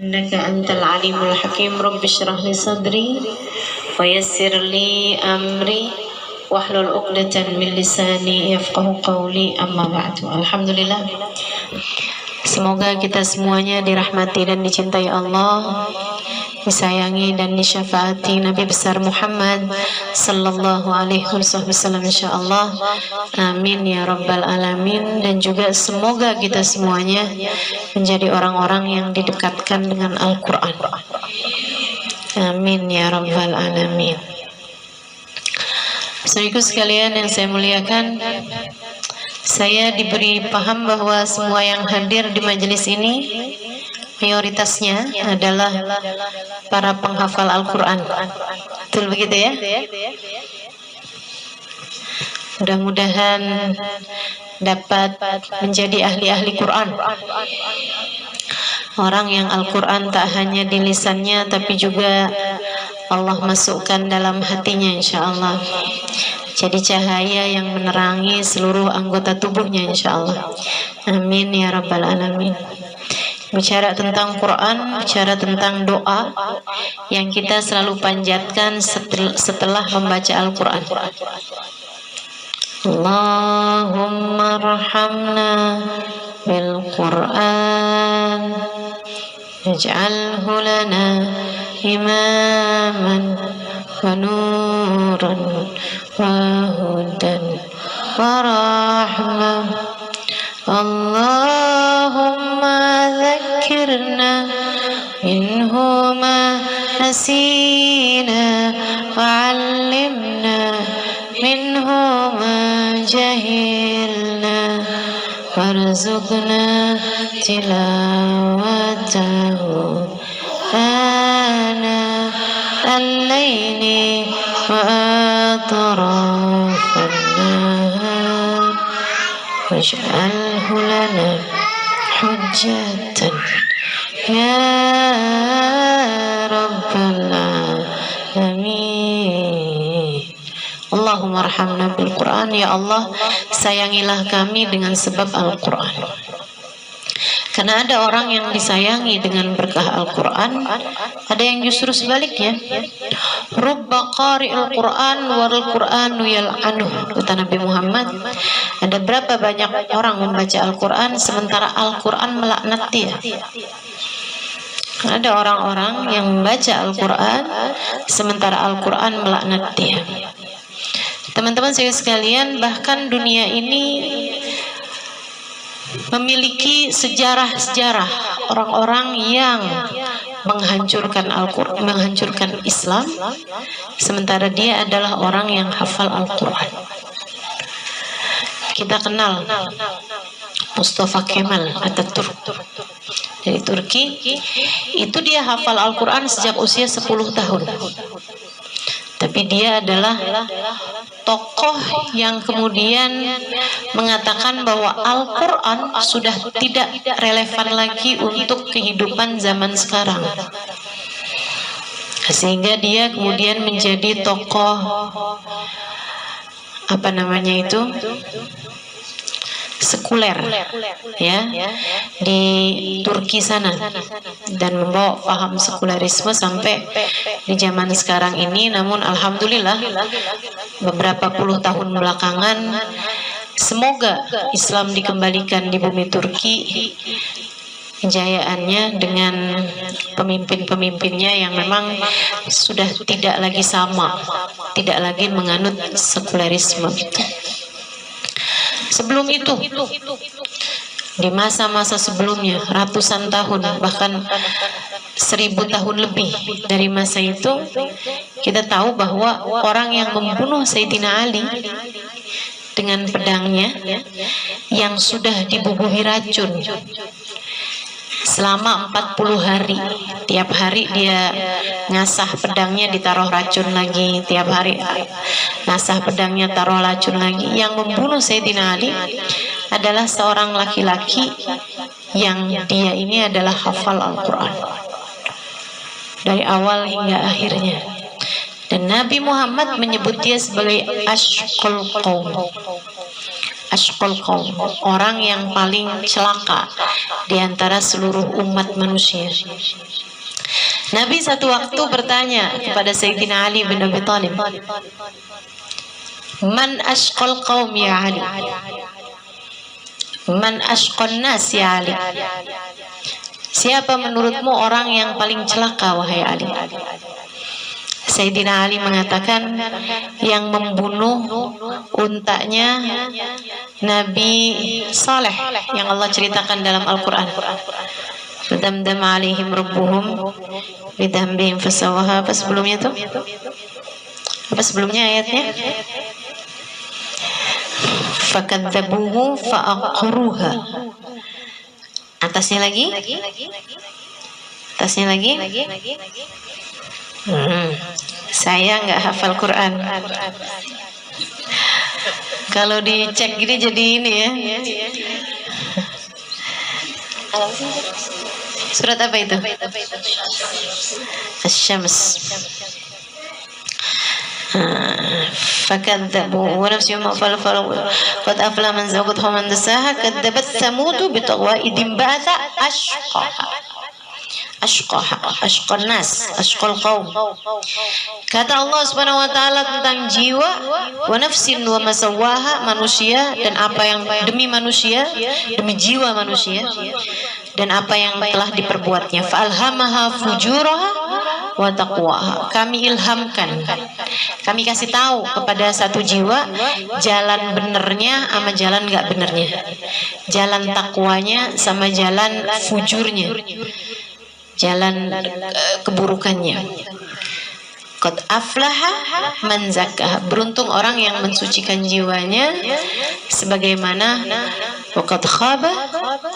innaka antal alimul hakim. Rabbi shrah li sadri wa yassir li amri wahlul 'uqdatam min lisani yafqahu qawli. Amma ba'du. Alhamdulillah, semoga kita semuanya dirahmati dan dicintai Allah, disayangi dan disyafaati Nabi besar Muhammad sallallahu alaihi wasallam, insyaallah. Amin ya rabbal alamin. Dan juga semoga kita semuanya menjadi orang-orang yang didekatkan dengan Al-Quran. Amin ya rabbal alamin. Saudaraku sekalian yang saya muliakan, saya diberi paham bahwa semua yang hadir di majelis ini mayoritasnya adalah para penghafal Al-Quran. Betul begitu ya? Mudah-mudahan dapat menjadi ahli-ahli Quran. Orang yang Al-Quran tak hanya di lisannya, tapi juga Allah masukkan dalam hatinya, insyaallah. Jadi cahaya yang menerangi seluruh anggota tubuhnya, insyaallah. Amin ya rabbal alamin. Bicara tentang Quran, bicara tentang doa yang kita selalu panjatkan setelah membaca Al-Quran. Allahumma arhamna bil Quran, ij'alhu lana imaman wa nuran wa hudan wa rahmah. Allahumma dhakkirna minhu ma nasina wa 'allimna minhu ma jahilna warzuqna tilawatahu ana al-laili wa atrafan nahar waj'alhu lana hujjatan ya rabbal alamin. Allahumma arhamna bil Quran. Ya Allah, sayangilah kami dengan sebab Al-Quran. Karena ada orang yang disayangi dengan berkah Al-Quran, ada yang justru sebaliknya. Rubba qari'il Quran wal Quranu yal'anuh, kata Nabi Muhammad. Ada berapa banyak orang membaca Al-Quran sementara Al-Quran melaknat dia. Ada orang-orang yang membaca Al-Quran sementara Al-Quran melaknat dia. Teman-teman saya sekalian, bahkan dunia ini memiliki sejarah-sejarah orang-orang yang menghancurkan Al-Quran, menghancurkan Islam, sementara dia adalah orang yang hafal Al-Quran. Kita kenal Mustafa Kemal Atatürk dari Turki. Itu dia hafal Al-Quran sejak usia 10 tahun. Tapi dia adalah tokoh yang kemudian mengatakan bahwa Al-Quran sudah tidak relevan lagi untuk kehidupan zaman sekarang. Sehingga dia kemudian menjadi tokoh sekuler ya di Turki sana, dan membawa paham sekulerisme sampai di zaman sekarang ini. Namun alhamdulillah beberapa puluh tahun belakangan semoga Islam dikembalikan di bumi Turki kejayaannya dengan pemimpin-pemimpinnya yang memang sudah tidak lagi sama, tidak lagi menganut sekulerisme. Sebelum itu, di masa-masa sebelumnya, ratusan tahun, bahkan 1000 tahun lebih dari masa itu, kita tahu bahwa orang yang membunuh Sayyidina Ali dengan pedangnya yang sudah dibubuhi racun selama 40 hari. Tiap hari dia ngasah pedangnya, ditaruh racun lagi. Tiap hari ngasah pedangnya, taruh racun lagi. Yang membunuh Sayyidina Ali adalah seorang laki-laki yang dia ini adalah hafal Al-Quran dari awal hingga akhirnya. Dan Nabi Muhammad menyebut dia sebagai Ashqal Qaum. Ashqal qaum, orang yang paling celaka di antara seluruh umat manusia. Nabi satu waktu bertanya kepada Sayyidina Ali bin Abi Thalib, Man ashqal qaum ya Ali? Man ashqan nas ya Ali? Siapa menurutmu orang yang paling celaka wahai Ali? Sayyidina Ali mengatakan, yang membunuh untanya Nabi Saleh yang Allah ceritakan dalam Al-Quran. Fadamdam alaihim rabbuhum bidhanbihim fasawaha. Apa sebelumnya tuh? Apa sebelumnya ayatnya? Fakadzabuhu fa'aqruha. Atasnya lagi? Atasnya lagi? Saya nggak hafal Quran. Kalau dicek gini jadi ini ya. Surat apa itu? Asy-Syams. فكذبوا ونفس ما فلفلوا قد أفلح من زوجته ومن دساها كذبت ثمود بطغواها إذ انبعث أشقاها ashqan nas, ashqal qaum. Kata Allah Subhanahu wa taala tentang jiwa, wa nafsin wa masawaha, manusia dan apa yang demi manusia, demi jiwa manusia dan apa yang telah diperbuatnya. Fa'alhamaha fujuraha wa taqwaha. Kami ilhamkan, kami kasih tahu kepada satu jiwa jalan benernya sama jalan enggak benernya, jalan takwanya sama jalan fujurnya, jalan keburukannya. Qad aflaha man zakkaha, beruntung orang yang mensucikan jiwanya, sebagaimana wa qad khaba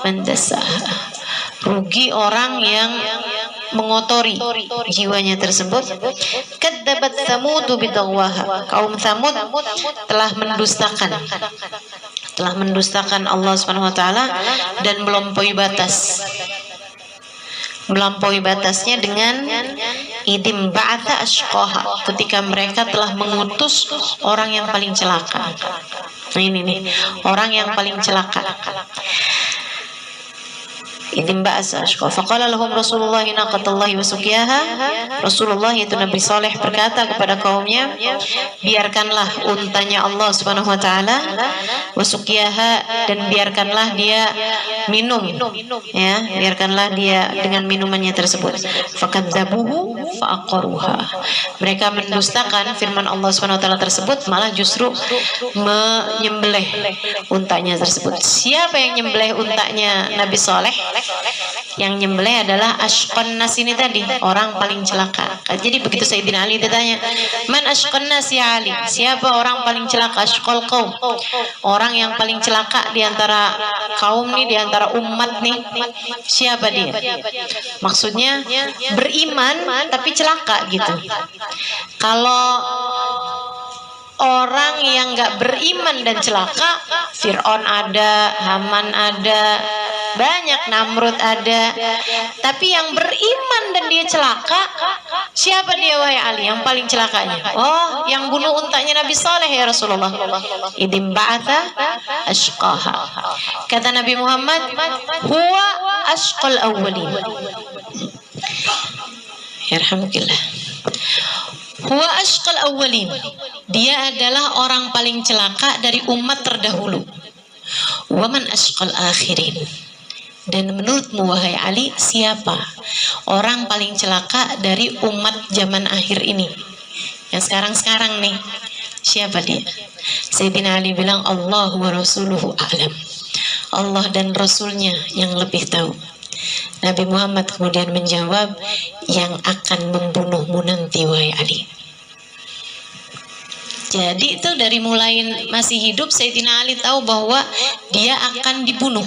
man dassaha, rugi orang yang mengotori jiwanya tersebut. Kadzabat Tsamud bidagwaha, kaum Tsamud telah mendustakan Allah Subhanahu wa taala dan melampaui batasnya dengan idim ba'atha ashqaha, ketika mereka telah mengutus orang yang paling celaka. Nah ini nih, orang yang paling celaka. Idim ba'atha ashqaha. Faqala lahum Rasulullah naqatallahi wa suqiyaha. Rasulullah yaitu Nabi Saleh berkata kepada kaumnya, biarkanlah untanya Allah Subhanahu wa taala, wa suqiyaha, dan biarkanlah dia minum, ya, biarkanlah dia dengan minumannya tersebut. Fakadzabuhu fa'aqaruha, mereka mendustakan firman Allah Subhanahu wa taala tersebut, malah justru menyembelih untanya tersebut. Siapa yang nyembelih untanya Nabi Saleh? Yang nyembelih adalah ashqan nas ini tadi, orang paling celaka. Jadi begitu Sayyidina Ali ditanya, man ashqan nas ya Ali? Siapa orang paling celaka? Ashqal qaum, orang yang paling celaka di antara kaum nih, di antara umat nih, siapa dia? Maksudnya beriman tapi celaka gitu. Kalau orang yang nggak beriman dan celaka, Fir'aun ada, Haman ada, banyak, Namrud ada. Tapi yang beriman dan dia celaka, siapa dia wahai Ali yang paling celakanya? Oh, yang bunuh untanya Nabi Saleh ya Rasulullah. Idim ba'atha ashqaha. Kata Nabi Muhammad, huwa ashqal awwalin. Yarhamukillah. Huwa ashqal awwalin, dia adalah orang paling celaka dari umat terdahulu. Wa man ashqal akhirin, dan menurutmu wahai Ali, siapa orang paling celaka dari umat zaman akhir ini, yang sekarang-sekarang nih, siapa dia? Sayyidina Ali bilang, Allah wa rasuluhu a'lam, Allah dan Rasulnya yang lebih tahu. Nabi Muhammad kemudian menjawab, yang akan membunuhmu nanti wahai Ali. Jadi itu dari mulai masih hidup Sayyidina Ali tahu bahwa dia akan dibunuh.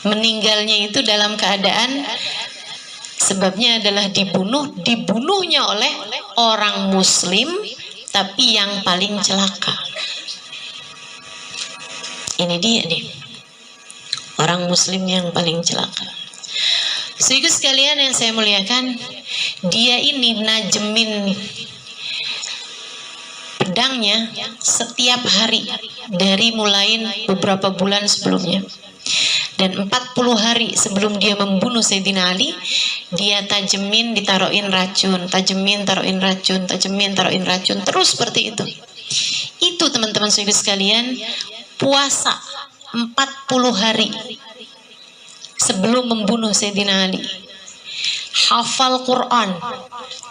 Meninggalnya itu dalam keadaan, sebabnya adalah dibunuhnya oleh orang muslim, tapi yang paling celaka. Ini dia nih, orang muslim yang paling celaka. Sehingga sekalian yang saya muliakan, dia ini najemin pedang memegangnya setiap hari dari mulai beberapa bulan sebelumnya. Dan 40 hari sebelum dia membunuh Sayyidina Ali, dia tajemin, ditaruhin racun, tajemin, taruhin racun, tajemin, taruhin racun, terus seperti itu. Itu teman-teman sekalian, puasa 40 hari sebelum membunuh Sayyidina Ali. Hafal Quran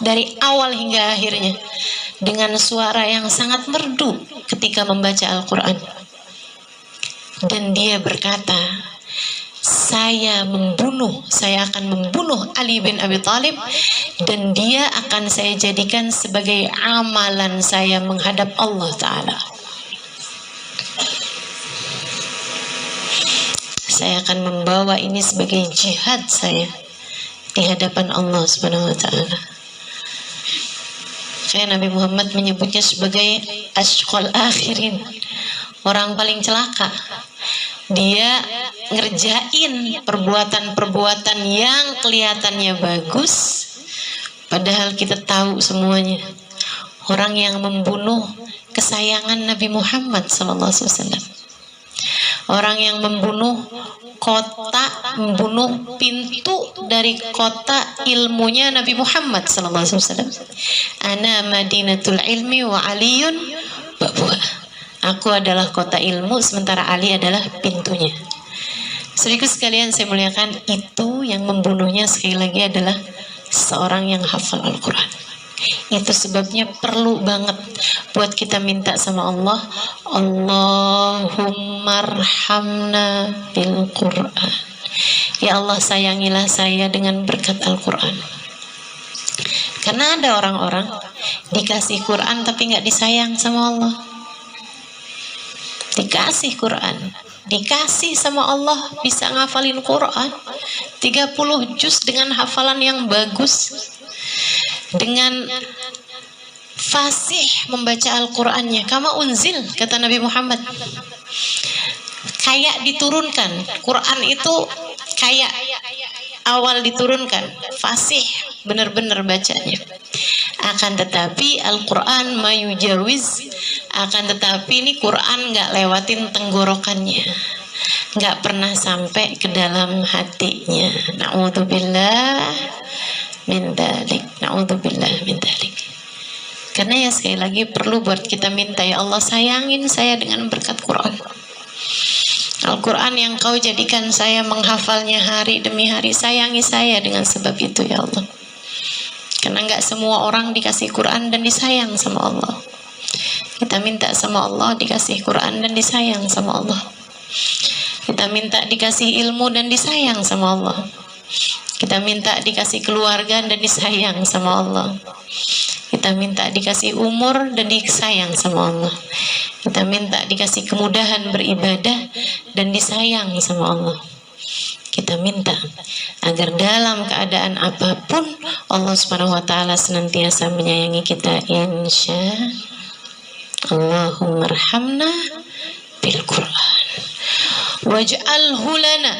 dari awal hingga akhirnya dengan suara yang sangat merdu ketika membaca Al-Quran. Dan dia berkata, saya akan membunuh Ali bin Abi Thalib, dan dia akan saya jadikan sebagai amalan saya menghadap Allah Ta'ala. Saya akan membawa ini sebagai jihad saya di hadapan Allah Subhanahu wa Ta'ala. Kayak Nabi Muhammad menyebutnya sebagai asqal akhirin, orang paling celaka. Dia ngerjain perbuatan-perbuatan yang kelihatannya bagus, padahal kita tahu semuanya. Orang yang membunuh kesayangan Nabi Muhammad SAW, orang yang membunuh membunuh pintu dari kota ilmunya Nabi Muhammad SAW. Ana madinatul ilmi wa aliyun babuha. Aku adalah kota ilmu, sementara Ali adalah pintunya. Saudaraku sekalian saya muliakan, itu yang membunuhnya sekali lagi adalah seorang yang hafal Al-Quran. Itu sebabnya perlu banget buat kita minta sama Allah, Allahumma arhamna bil Quran. Ya Allah, sayangilah saya dengan berkat Al-Quran. Karena ada orang-orang dikasih Quran tapi nggak disayang sama Allah. Dikasih Quran, dikasih sama Allah, bisa ngafalin Quran 30 juz dengan hafalan yang bagus, dengan fasih membaca Al-Qurannya. Kama unzil, kata Nabi Muhammad, kayak diturunkan. Quran itu kayak awal diturunkan, fasih, benar-benar bacanya. Akan tetapi Al-Quran mayujawiz, akan tetapi ini Quran nggak lewatin tenggorokannya, nggak pernah sampai ke dalam hatinya. Na'udzubillah min dzalik, na'udzubillah min dzalik. Karena ya sekali lagi perlu buat kita minta, ya Allah sayangin saya dengan berkat Quran. Al-Quran yang kau jadikan saya menghafalnya hari demi hari, sayangi saya dengan sebab itu ya Allah. Karena nggak semua orang dikasih Quran dan disayang sama Allah. Kita minta sama Allah dikasih Quran dan disayang sama Allah. Kita minta dikasih ilmu dan disayang sama Allah. Kita minta dikasih keluarga dan disayang sama Allah. Kita minta dikasih umur dan disayang sama Allah. Kita minta dikasih kemudahan beribadah dan disayang sama Allah. Kita minta agar dalam keadaan apapun Allah Subhanahu wa Ta'ala senantiasa menyayangi kita, insya Allahumma arhamna bil Quran waj'alhu lana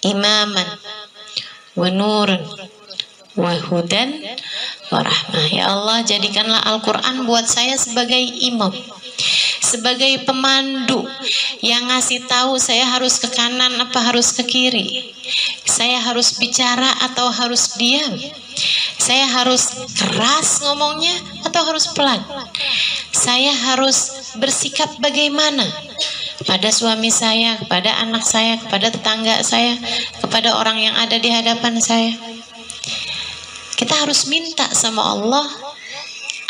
imaman wa nuran wa hudan wa rahmah. Ya Allah, jadikanlah Al-Quran buat saya sebagai imam, sebagai pemandu yang ngasih tahu saya harus ke kanan apa harus ke kiri, saya harus bicara atau harus diam, saya harus keras ngomongnya atau harus pelan, saya harus bersikap bagaimana kepada suami saya, kepada anak saya, kepada tetangga saya, kepada orang yang ada di hadapan saya. Kita harus minta sama Allah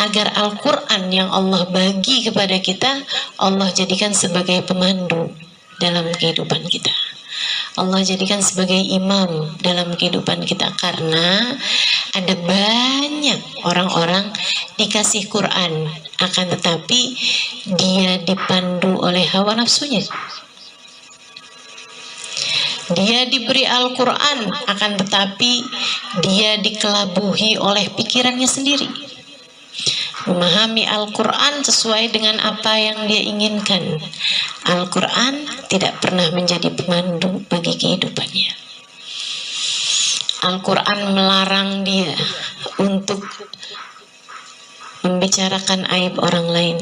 agar Al-Quran yang Allah bagi kepada kita, Allah jadikan sebagai pemandu dalam kehidupan kita. Allah jadikan sebagai imam dalam kehidupan kita. Karena ada banyak orang-orang dikasih Quran, akan tetapi dia dipandu oleh hawa nafsunya. Dia diberi Al-Quran, akan tetapi dia dikelabuhi oleh pikirannya sendiri, memahami Al-Quran sesuai dengan apa yang dia inginkan. Al-Quran tidak pernah menjadi pemandu bagi kehidupannya. Al-Quran melarang dia untuk membicarakan aib orang lain,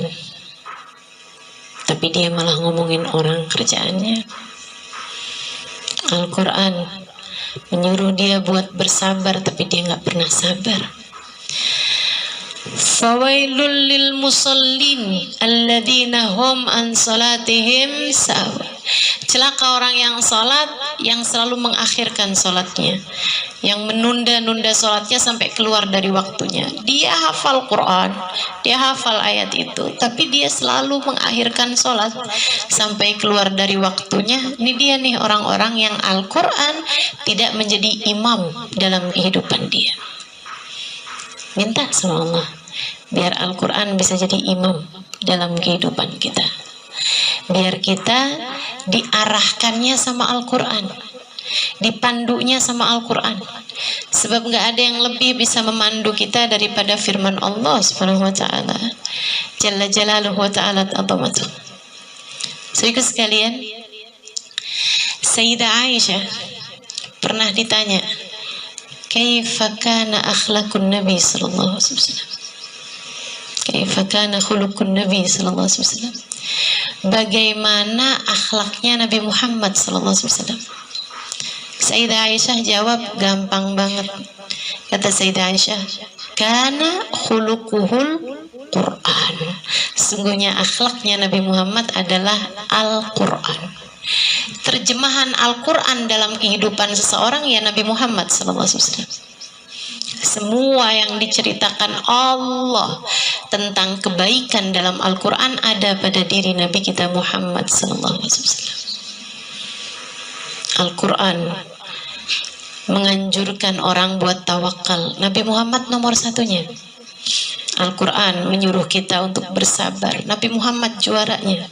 tapi dia malah ngomongin orang kerjaannya. Al-Quran menyuruh dia buat bersabar, tapi dia nggak pernah sabar. Fawailul lil musallin alladzina hum an salatihim sahun. Celaka orang yang salat, yang selalu mengakhirkan salatnya, yang menunda-nunda salatnya sampai keluar dari waktunya. Dia hafal Quran, dia hafal ayat itu, tapi dia selalu mengakhirkan salat sampai keluar dari waktunya. Ini dia nih orang-orang yang Al-Quran tidak menjadi imam dalam kehidupan dia. Minta sama Allah biar Al-Quran bisa jadi imam dalam kehidupan kita, biar kita diarahkannya sama Al-Quran, dipandunya sama Al-Quran. Sebab nggak ada yang lebih bisa memandu kita daripada firman Allah Subhanahu wa ta'ala Jalla Jalaluhu wa ta'ala azamatuh. Saudara sekalian, Sayyidah Aisyah pernah ditanya, kaifa kana akhlaqun Nabi sallallahu alaihi wasallam, kaifa kana khuluqun Nabi sallallahu alaihi wasallam, bagaimana akhlaknya Nabi Muhammad sallallahu alaihi wasallam. Sayyidah Aisyah jawab gampang banget. Kata Sayyidah Aisyah, kana khuluquhul Quran. Sungguhnya akhlaknya Nabi Muhammad adalah Al-Quran. Terjemahan Al-Quran dalam kehidupan seseorang ya Nabi Muhammad SAW. Semua yang diceritakan Allah tentang kebaikan dalam Al-Quran ada pada diri Nabi kita Muhammad SAW. Al-Quran menganjurkan orang buat tawakal. Nabi Muhammad nomor satunya. Al-Quran menyuruh kita untuk bersabar. Nabi Muhammad juaranya.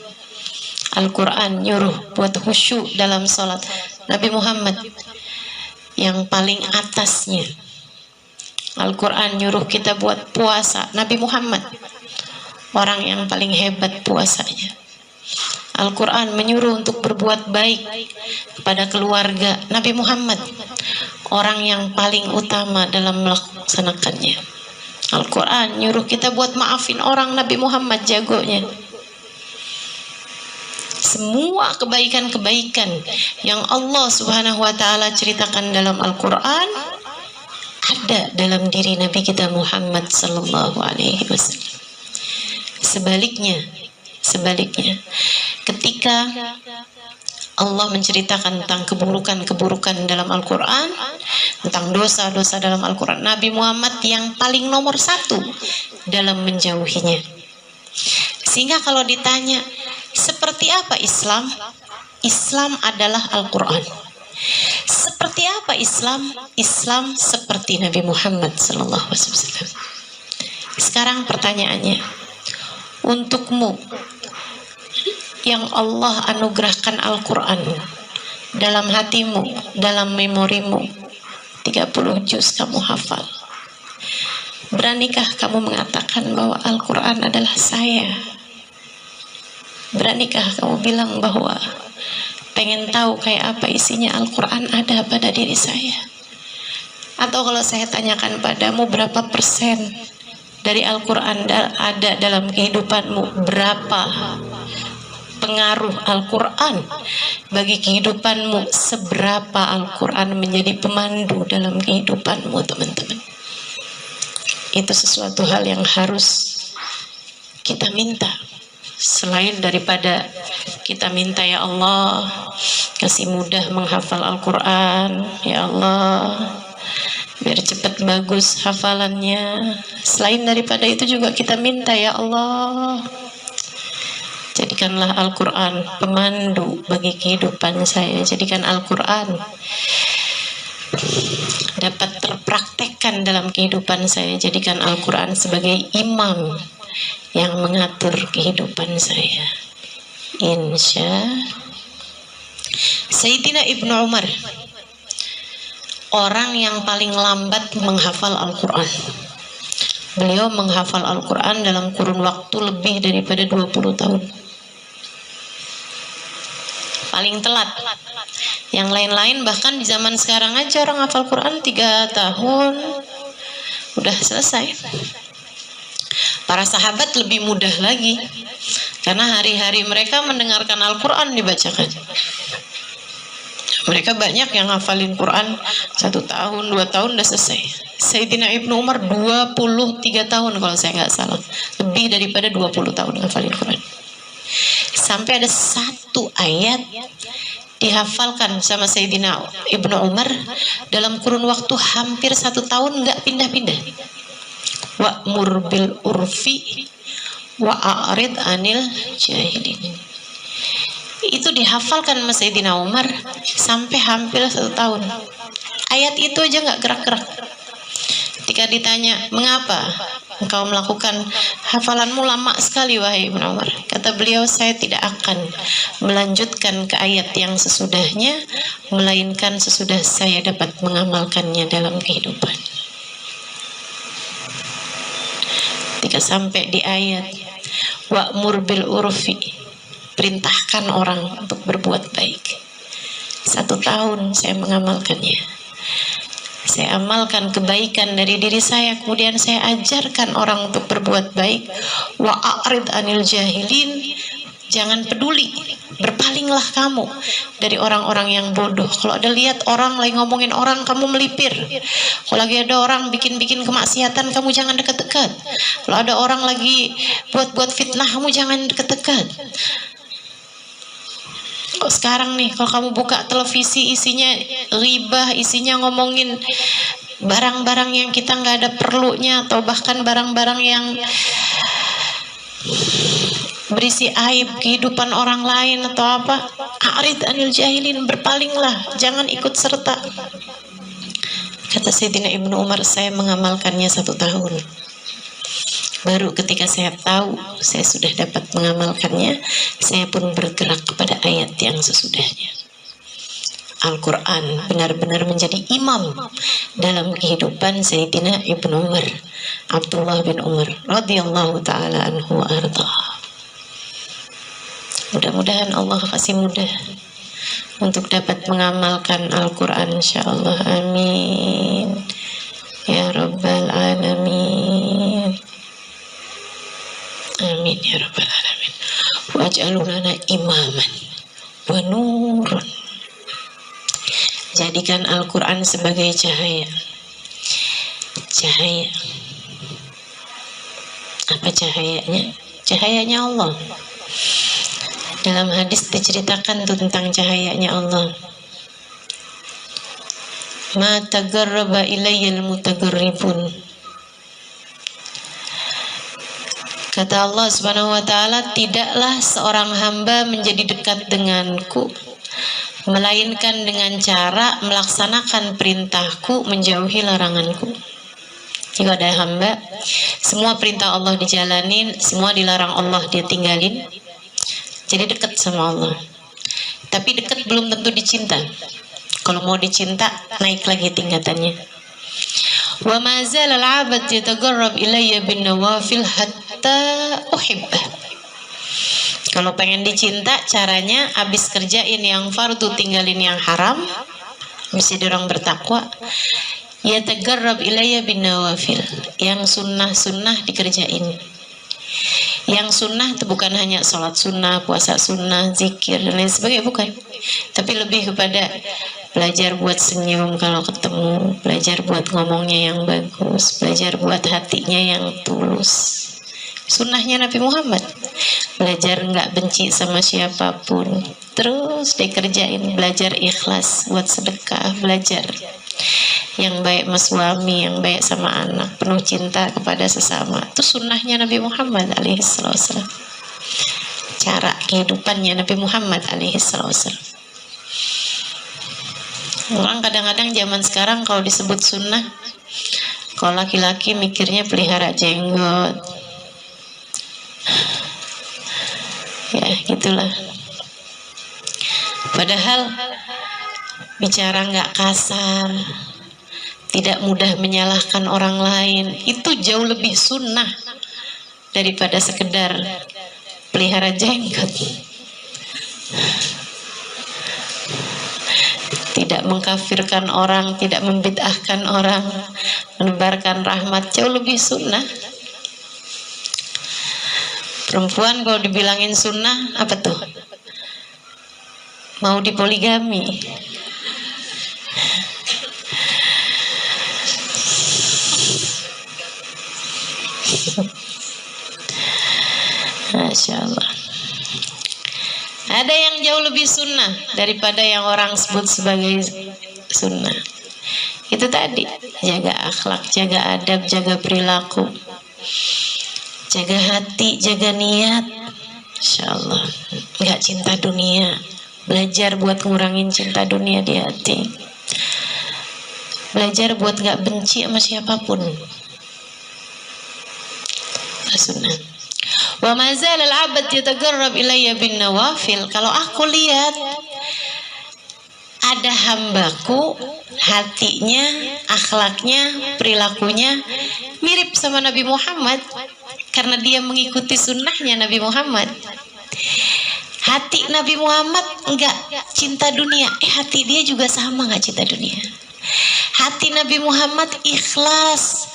Al-Quran nyuruh buat khusyuk dalam sholat. Nabi Muhammad yang paling atasnya. Al-Quran nyuruh kita buat puasa. Nabi Muhammad orang yang paling hebat puasanya. Al-Quran menyuruh untuk berbuat baik kepada keluarga. Nabi Muhammad orang yang paling utama dalam melaksanakannya. Al-Quran nyuruh kita buat maafin orang. Nabi Muhammad jagonya. Semua kebaikan-kebaikan yang Allah Subhanahu wa ta'ala ceritakan dalam Al-Quran ada dalam diri Nabi kita Muhammad sallallahu alaihi wasallam. Sebaliknya, ketika Allah menceritakan tentang keburukan-keburukan dalam Al-Quran, tentang dosa-dosa dalam Al-Quran, Nabi Muhammad yang paling nomor satu dalam menjauhinya. Sehingga kalau ditanya, seperti apa Islam? Islam adalah Al-Quran. Seperti apa Islam? Islam seperti Nabi Muhammad SAW. Sekarang pertanyaannya, untukmu yang Allah anugerahkan Al-Quran dalam hatimu, dalam memorimu, 30 juz kamu hafal, beranikah kamu mengatakan bahwa Al-Quran adalah saya? Beranikah kamu bilang bahwa pengen tahu kayak apa isinya Al-Quran ada pada diri saya? Atau kalau saya tanyakan padamu, berapa persen dari Al-Quran ada dalam kehidupanmu, berapa pengaruh Al-Quran bagi kehidupanmu, seberapa Al-Quran menjadi pemandu dalam kehidupanmu, teman-teman? Itu sesuatu hal yang harus kita minta. Selain daripada kita minta, ya Allah kasih mudah menghafal Al-Quran, ya Allah biar cepat bagus hafalannya. Selain daripada itu juga kita minta, ya Allah jadikanlah Al-Quran pemandu bagi kehidupan saya. Jadikan Al-Quran dapat terpraktekkan dalam kehidupan saya. Jadikan Al-Quran sebagai imam yang mengatur kehidupan saya. Insya Sayyidina Ibnu Umar orang yang paling lambat menghafal Al-Quran. Beliau menghafal Al-Quran dalam kurun waktu lebih daripada 20 tahun. Paling telat. Yang lain-lain bahkan di zaman sekarang aja orang hafal Quran 3 tahun udah selesai. Para sahabat lebih mudah lagi, karena hari-hari mereka mendengarkan Al-Quran dibacakan. Mereka banyak yang ngafalin Quran 1 tahun, 2 tahun udah selesai. Sayyidina Ibnu Umar 23 tahun kalau saya nggak salah, lebih daripada 20 tahun ngafalin Quran. Sampai ada satu ayat dihafalkan sama Sayyidina Ibnu Umar dalam kurun waktu hampir 1 tahun, nggak pindah-pindah. Wa'mur bil urfi wa'arid anil jahilin. Itu dihafalkan sama Sayyidina Umar sampai hampir 1 tahun. Ayat itu aja nggak gerak-gerak. Ketika ditanya, mengapa engkau melakukan hafalanmu lama sekali wahai Ibnu Umar? Kata beliau, saya tidak akan melanjutkan ke ayat yang sesudahnya, melainkan sesudah saya dapat mengamalkannya dalam kehidupan. Ketika sampai di ayat wa'mur bil urfi, perintahkan orang untuk berbuat baik. 1 tahun saya mengamalkannya. Saya amalkan kebaikan dari diri saya, kemudian saya ajarkan orang untuk berbuat baik. Wa'arid anil jahilin, jangan peduli, berpalinglah kamu dari orang-orang yang bodoh. Kalau ada lihat orang lagi ngomongin orang, kamu melipir. Kalau lagi ada orang bikin-bikin kemaksiatan, kamu jangan dekat-dekat. Kalau ada orang lagi buat-buat fitnah, kamu jangan dekat-dekat. Kok sekarang nih, kalau kamu buka televisi isinya ribah, isinya ngomongin barang-barang yang kita nggak ada perlunya, atau bahkan barang-barang yang berisi aib kehidupan orang lain atau apa, arid anil jahilin, berpalinglah, jangan ikut serta. Kata Sayyidina Ibnu Umar, saya mengamalkannya 1 tahun. Baru ketika saya tahu saya sudah dapat mengamalkannya, saya pun bergerak kepada ayat yang sesudahnya. Al-Quran benar-benar menjadi imam dalam kehidupan Sayyidina Ibnu Umar, Abdullah bin Umar radhiyallahu ta'ala anhu wa arda. Mudah-mudahan Allah kasih mudah untuk dapat mengamalkan Al-Quran, insyaallah. Amin ya rabbal alamin. Amin ya rabbal alamin. Waj'alhu lana imaman wa nurun. Jadikan Al-Quran sebagai cahaya. Cahaya. Apa cahayanya? Cahayanya Allah. Dalam hadis diceritakan tentang cahayanya Allah. Ma tagarraba ilayyal mutagarribun. Kata Allah Subhanahu wa ta'ala, tidaklah seorang hamba menjadi dekat denganku melainkan dengan cara melaksanakan perintahku, menjauhi laranganku. Jika ada hamba, semua perintah Allah dijalanin, semua dilarang Allah dia tinggalin, jadi dekat sama Allah. Tapi dekat belum tentu dicinta. Kalau mau dicinta, naik lagi tingkatannya. Wa ma zala al-'abd yataqarrab ilayya bin nawafil hatta uhibbah. Kalau pengen dicinta, caranya habis kerjain yang fardu, tinggalin yang haram. Bisa orang bertakwa. Yataqarrab ilayya bin nawafil. Yang sunnah-sunnah dikerjain. Yang sunnah itu bukan hanya sholat sunnah, puasa sunnah, zikir dan lain sebagainya, bukan. Tapi lebih kepada belajar buat senyum kalau ketemu, belajar buat ngomongnya yang bagus, belajar buat hatinya yang tulus. Sunnahnya Nabi Muhammad, belajar nggak benci sama siapapun, terus dikerjain, belajar ikhlas buat sedekah, belajar yang baik sama suami, yang baik sama anak, penuh cinta kepada sesama. Itu sunnahnya Nabi Muhammad alaihissalam. Cara kehidupannya Nabi Muhammad alaihissalam. Orang kadang-kadang zaman sekarang kalau disebut sunnah, kalau laki-laki mikirnya pelihara jenggot, ya gitulah. Padahal bicara nggak kasar, tidak mudah menyalahkan orang lain, itu jauh lebih sunnah daripada sekedar pelihara jenggot. Tidak mengkafirkan orang, tidak membid'ahkan orang, menebarkan rahmat, jauh lebih sunnah. Perempuan kalau dibilangin sunnah apa tuh? Mau dipoligami. Masya Allah. Ada yang jauh lebih sunnah daripada yang orang sebut sebagai sunnah. Itu tadi, jaga akhlak, jaga adab, jaga perilaku, jaga hati, jaga niat. Insya Allah nggak cinta dunia. Belajar buat ngurangin cinta dunia di hati. Belajar buat nggak benci sama siapapun. Sunnah. Wa mazal al-'abd yataqarrab ilayya bin nawafil. Kalau aku lihat ada hambaku, hatinya, akhlaknya, perilakunya mirip sama Nabi Muhammad, karena dia mengikuti sunnahnya Nabi Muhammad. Hati Nabi Muhammad enggak cinta dunia, hati dia juga sama enggak cinta dunia. Hati Nabi Muhammad ikhlas,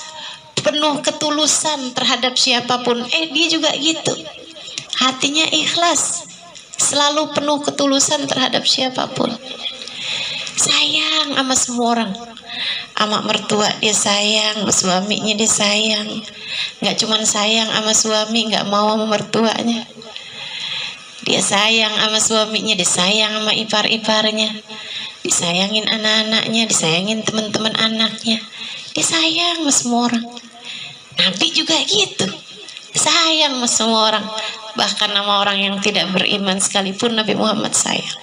penuh ketulusan terhadap siapapun. Dia juga gitu. Hatinya ikhlas, selalu penuh ketulusan terhadap siapapun. Sayang sama semua orang. Sama mertua dia sayang, sama suaminya dia sayang. Nggak cuman sayang sama suami, nggak mau sama mertuanya. Dia sayang sama suaminya, dia sayang sama ipar-iparnya, disayangin anak-anaknya, disayangin teman-teman anaknya. Dia sayang sama semua orang. Nabi juga gitu, sayang sama semua orang. Bahkan sama orang yang tidak beriman sekalipun Nabi Muhammad sayang.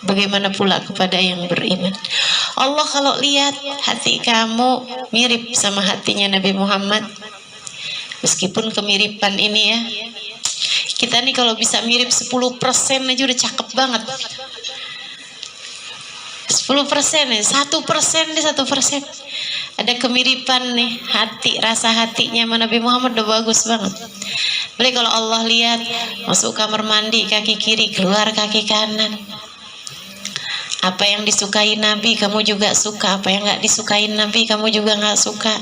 Bagaimana pula kepada yang beriman. Allah kalau lihat hati kamu mirip sama hatinya Nabi Muhammad, meskipun kemiripan ini ya, kita nih kalau bisa mirip 10% aja udah cakep banget. 10% nih, 1% deh, 1%. Ada kemiripan nih hati, rasa hatinya sama Nabi Muhammad udah bagus banget. Boleh kalau Allah lihat masuk kamar mandi kaki kiri, keluar kaki kanan. Apa yang disukai Nabi kamu juga suka, apa yang nggak disukai Nabi kamu juga nggak suka.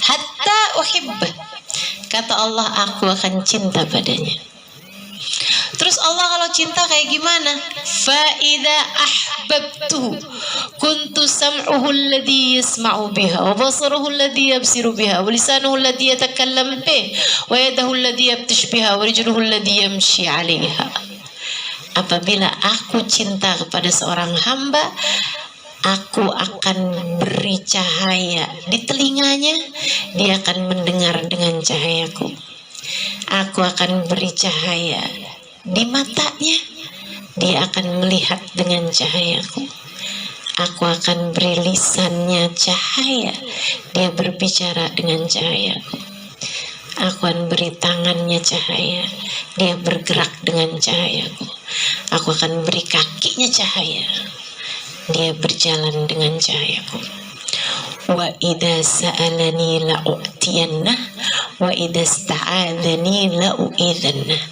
Hatta uhibbah, kata Allah, aku akan cinta padanya. Terus Allah kalau cinta kayak gimana? Fa idza ahbabtuhu kuntu sam'uhu alladhi yasma'u biha wa basaruhu alladhi yabsiru biha wa lisanuhu alladhi yatakallam bih wa yadahu alladhi yabtish biha wa rijluhu alladhi yamshi 'alayha. Apabila aku cinta kepada seorang hamba, aku akan beri cahaya di telinganya, dia akan mendengar dengan cahayaku. Aku akan beri cahaya di matanya, dia akan melihat dengan cahayaku. Aku akan beri lisannya cahaya, dia berbicara dengan cahayaku. Aku akan beri tangannya cahaya, dia bergerak dengan cahayaku. Aku akan beri kakinya cahaya, dia berjalan dengan cahayaku. Wa idza sa'alani la'utiyannah wa idza sta'adzani la'u'idzannah.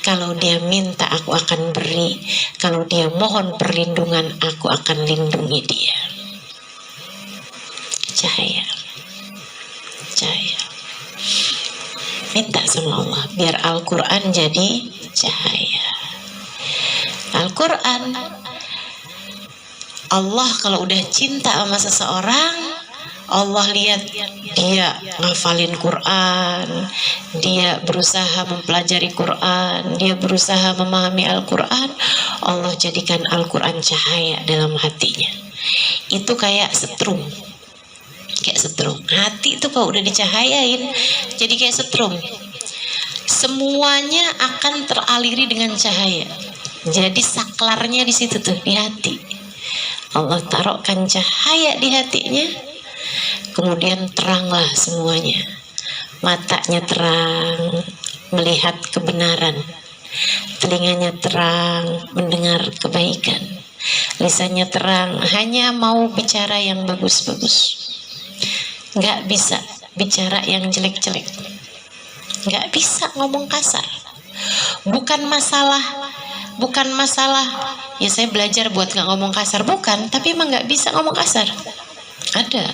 Kalau dia minta aku akan beri, kalau dia mohon perlindungan aku akan lindungi dia. Cahaya, cahaya. Minta sama Allah biar Al-Quran jadi cahaya. Al-Quran, Allah kalau udah cinta sama seseorang, Allah lihat dia ngafalin Quran, dia berusaha mempelajari Quran, dia berusaha memahami Al-Quran, Allah jadikan Al-Quran cahaya dalam hatinya. Itu kayak setrum. Kayak setrum. Hati itu kalau udah dicahayain jadi kayak setrum. Semuanya akan teraliri dengan cahaya. Jadi saklarnya di situ tuh, di hati. Allah taruhkan cahaya di hatinya, kemudian teranglah semuanya. Matanya terang, melihat kebenaran. Telinganya terang, mendengar kebaikan. Lisannya terang, hanya mau bicara yang bagus-bagus. Nggak bisa bicara yang jelek-jelek. Nggak bisa ngomong kasar. Bukan masalah ya saya belajar buat nggak ngomong kasar, bukan, tapi emang nggak bisa ngomong kasar. Ada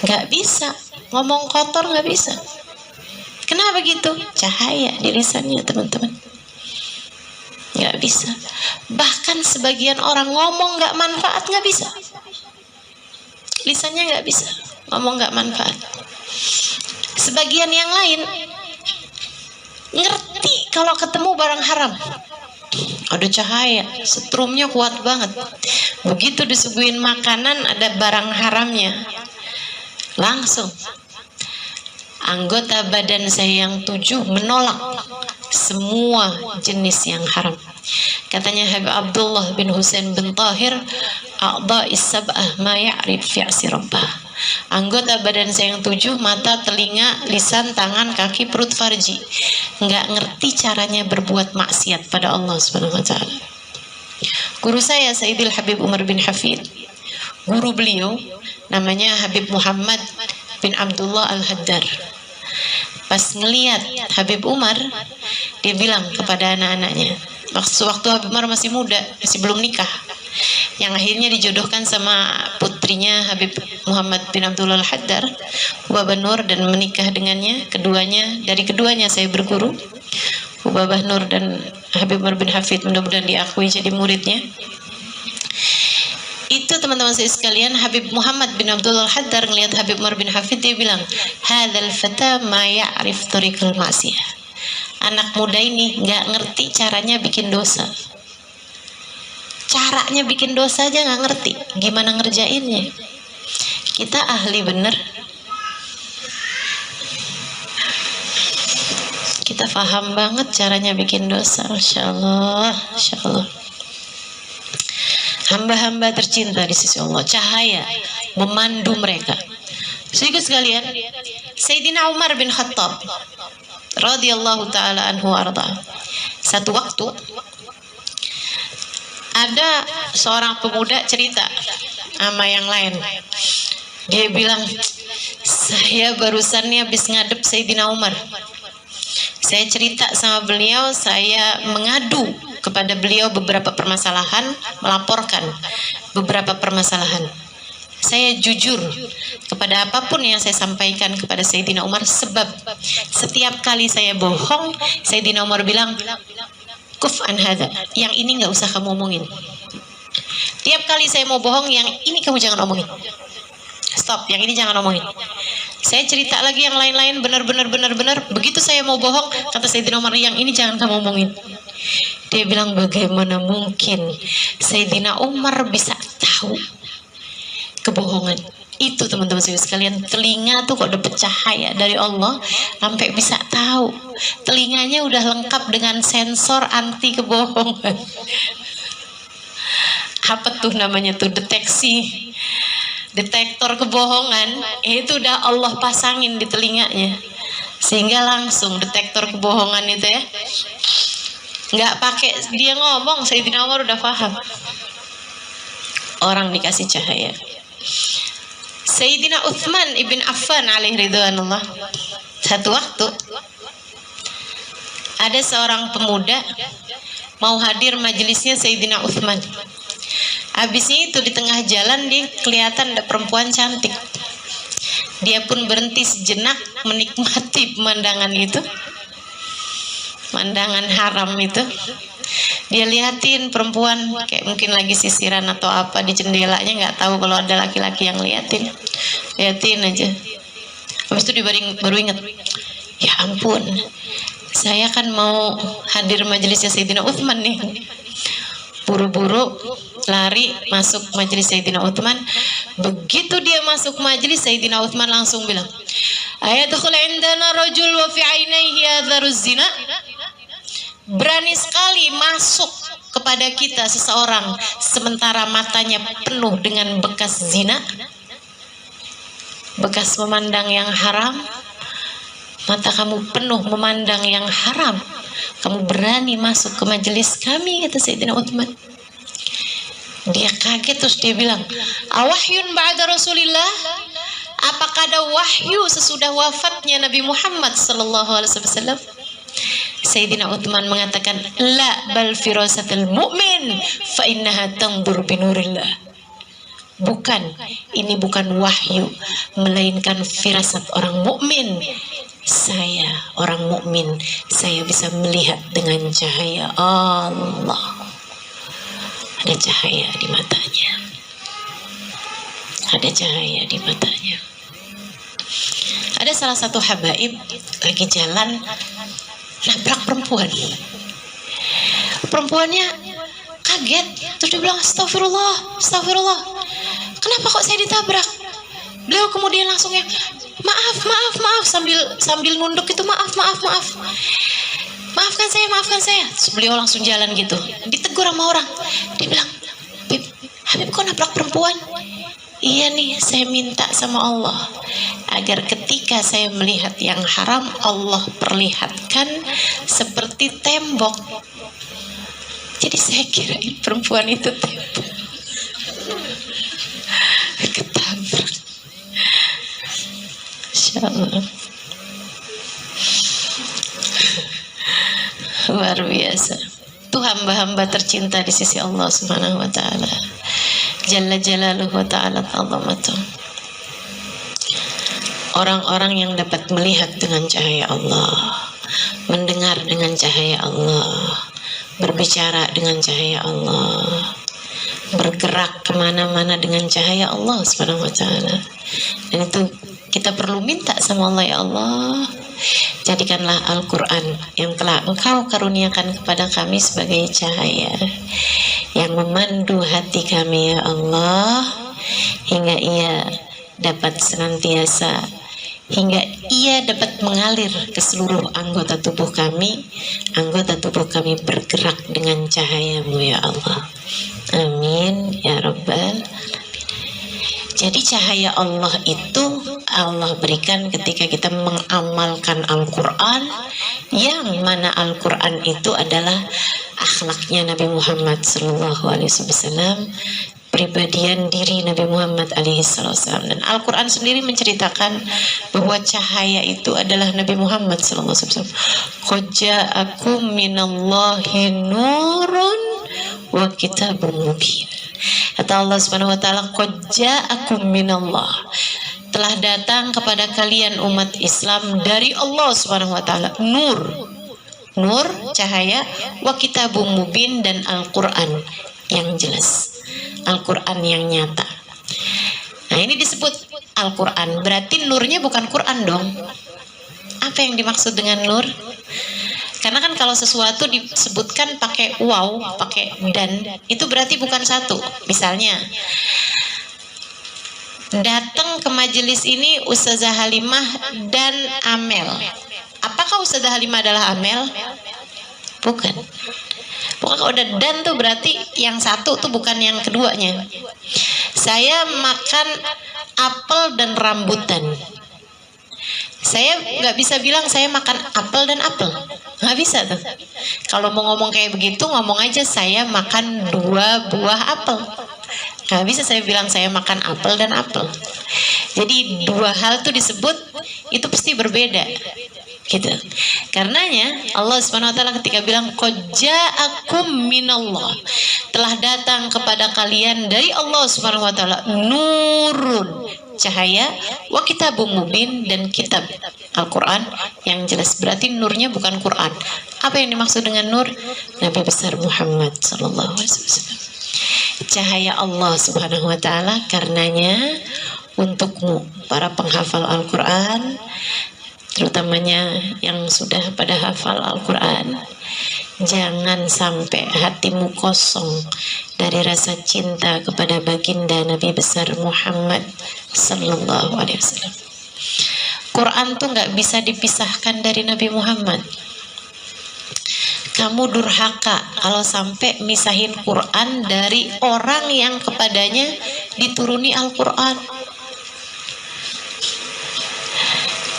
nggak bisa ngomong kotor, nggak bisa. Kenapa gitu? Cahaya di lisannya teman-teman. Nggak bisa. Bahkan sebagian orang ngomong nggak manfaat, nggak bisa. Lisannya nggak bisa, ngomong nggak manfaat. Sebagian yang lain ngerti kalau ketemu barang haram, ada cahaya, setrumnya kuat banget. Begitu disuguhin makanan ada barang haramnya, langsung anggota badan saya yang 7 menolak semua jenis yang haram. Katanya Habib Abdullah bin Husain bin Tahir, a'dha'is sab'ah ma ya'rif fi'si rabbah. Anggota badan saya yang 7, mata, telinga, lisan, tangan, kaki, perut, farji, nggak ngerti caranya berbuat maksiat pada Allah Subhanahu wa taala. Guru saya Sayyidil Habib Umar bin Hafid, guru beliau namanya Habib Muhammad bin Abdullah Al-Haddar. Pas ngelihat Habib Umar, dia bilang kepada anak-anaknya, waktu Habib Umar masih muda, masih belum nikah, yang akhirnya dijodohkan sama putrinya Habib Muhammad bin Abdullah Al-Haddar, Ubabah Nur, dan menikah dengannya. Dari keduanya saya berguru, Ubabah Nur dan Habib Umar bin Hafid, mudah-mudahan diakui jadi muridnya. Itu teman-teman saya sekalian, Habib Muhammad bin Abdullah Al-Haddar ngelihat Habib Umar bin Hafid, dia bilang, hadzal fata ma ya'rif tariqal ma'siyah. Anak muda ini nggak ngerti caranya bikin dosa. Caranya bikin dosa aja nggak ngerti, gimana ngerjainnya. Kita ahli bener, kita paham banget caranya bikin dosa. Masya Allah, Masya Allah. Hamba-hamba tercinta di sisi Allah, cahaya memandu mereka. Saudara sekalian, Sayyidina Umar bin Khattab radhiyallahu taala anhu arda, satu waktu ada seorang pemuda cerita sama yang lain. Dia bilang, saya barusan nih habis ngadep Sayyidina Umar. Saya cerita sama beliau, saya mengadu kepada beliau beberapa permasalahan, melaporkan beberapa permasalahan. Saya jujur kepada apapun yang saya sampaikan kepada Sayyidina Umar, sebab setiap kali saya bohong, Sayyidina Umar bilang, kuf an hadza, yang ini nggak usah kamu omongin. Tiap kali saya mau bohong, yang ini kamu jangan omongin. Stop, yang ini jangan omongin. Saya cerita lagi yang lain-lain, benar. Begitu saya mau bohong, kata Sayyidina Umar, yang ini jangan kamu omongin. Dia bilang, bagaimana mungkin Sayyidina Umar bisa tahu kebohongan itu, teman-teman sekalian. Telinga tuh kok dapat cahaya dari Allah sampai bisa tahu. Telinganya udah lengkap dengan sensor anti kebohongan. Apa tuh namanya tuh, detektor kebohongan, itu udah Allah pasangin di telinganya, sehingga langsung detektor kebohongan itu ya, nggak pakai dia ngomong, Sayyidina Umar udah paham. Orang dikasih cahaya. Sayyidina Utsman ibn Affan alaihi ridwanullah, satu waktu ada seorang pemuda mau hadir majelisnya Sayyidina Utsman. Habisnya itu di tengah jalan dia kelihatan ada perempuan cantik. Dia pun berhenti sejenak menikmati pemandangan itu, pemandangan haram itu. Dia liatin perempuan kayak mungkin lagi sisiran atau apa di jendelanya, nggak tahu kalau ada laki-laki yang liatin aja. Habis itu dia baru ingat, ya ampun, saya kan mau hadir majelisnya Sayyidina Utsman nih. Buru-buru lari masuk majelis Sayyidina Utsman. Begitu dia masuk majelis, Sayyidina Utsman langsung bilang, ayatul indana rajul wa fi ainaihi adharuz zina. Berani sekali masuk kepada kita seseorang sementara matanya penuh dengan bekas zina, bekas memandang yang haram. Mata kamu penuh memandang yang haram, kamu berani masuk ke majelis kami, kata Sayyidina Utsman. Dia kaget, terus dia bilang, awahyun ba'da Rasulillah, apakah ada wahyu sesudah wafatnya Nabi Muhammad sallallahu alaihi wasallam? Sayyidina Utsman mengatakan, la bal firasatul mu'min fa innaha tanzur binurillah. Bukan, ini bukan wahyu, melainkan firasat orang mukmin. saya orang mukmin, saya bisa melihat dengan cahaya Allah. Ada cahaya di matanya. Ada cahaya di matanya. Ada salah satu habaib lagi jalan nabrak perempuan. Perempuannya kaget, terus dia bilang astagfirullah, astagfirullah. Kenapa kok saya ditabrak? Beliau kemudian langsung yang maaf sambil nunduk itu maaf. Maafkan saya. Terus beliau langsung jalan gitu. Ditegur sama orang. Dia bilang, Habib kok nabrak perempuan? Iya nih, saya minta sama Allah agar ketika saya melihat yang haram, Allah perlihatkan seperti tembok. Jadi saya kirain perempuan itu tembok. Ketabrak. Insya Allah. Luar biasa. Itu hamba-hamba tercinta di sisi Allah Subhanahu wa taala. Jalla jalaluhu wa ta'ala ta'zamatu. Orang-orang yang dapat melihat dengan cahaya Allah, mendengar dengan cahaya Allah, berbicara dengan cahaya Allah, bergerak kemana-mana dengan cahaya Allah Subhanahu wa ta'ala. Dan itu kita perlu minta sama Allah, ya Allah, jadikanlah Al-Quran yang telah Engkau karuniakan kepada kami sebagai cahaya yang memandu hati kami, ya Allah, hingga ia dapat senantiasa, hingga ia dapat mengalir ke seluruh anggota tubuh kami bergerak dengan cahaya-Mu, ya Allah. Amin ya Rabbal. Jadi cahaya Allah itu Allah berikan ketika kita mengamalkan Al-Quran, yang mana Al-Quran itu adalah akhlaknya Nabi Muhammad SAW, pribadian diri Nabi Muhammad SAW. Dan Al-Quran sendiri menceritakan bahwa cahaya itu adalah Nabi Muhammad SAW. Qad ja'akum minallahi nurun wa kitabun mubin. Kata Allah Subhanahu wa taala, qad ja'akum minallah, telah datang kepada kalian umat Islam dari Allah Subhanahu wa taala nur cahaya, wa kitabum mubin, dan Al-Quran yang jelas, Al-Quran yang nyata. Nah, ini disebut Al-Quran, berarti nurnya bukan Quran dong. Apa yang dimaksud dengan nur? Karena kan kalau sesuatu disebutkan pakai waw, pakai dan, itu berarti bukan satu. Misalnya, datang ke majelis ini Ustazah Halimah dan Amel. Apakah Ustazah Halimah adalah Amel? Bukan. Pokoknya kalau udah dan tuh berarti yang satu tuh bukan yang keduanya. Saya makan apel dan rambutan. Saya nggak bisa bilang saya makan apel dan apel, nggak bisa tuh. Kalau mau ngomong kayak begitu, ngomong aja saya makan 2 buah apel. Nggak bisa saya bilang saya makan apel dan apel. Jadi 2 hal tuh disebut, itu pasti berbeda, gitu. Karenanya Allah Subhanahu wa taala ketika bilang qad ja'akum minallah, telah datang kepada kalian dari Allah Subhanahu wa taala nurun, cahaya, wa kitabum mubin, dan kitab Al-Quran yang jelas. Berarti nurnya bukan Quran. Apa yang dimaksud dengan nur? Nabi besar Muhammad sallallahu alaihi wasallam. Cahaya Allah Subhanahu wa taala. Karenanya untukmu para penghafal Al-Quran, terutamanya yang sudah pada hafal Al-Quran, jangan sampai hatimu kosong dari rasa cinta kepada baginda Nabi besar Muhammad sallallahu alaihi wasallam. Quran tuh nggak bisa dipisahkan dari Nabi Muhammad. Kamu durhaka kalau sampai misahin Quran dari orang yang kepadanya dituruni Al-Quran.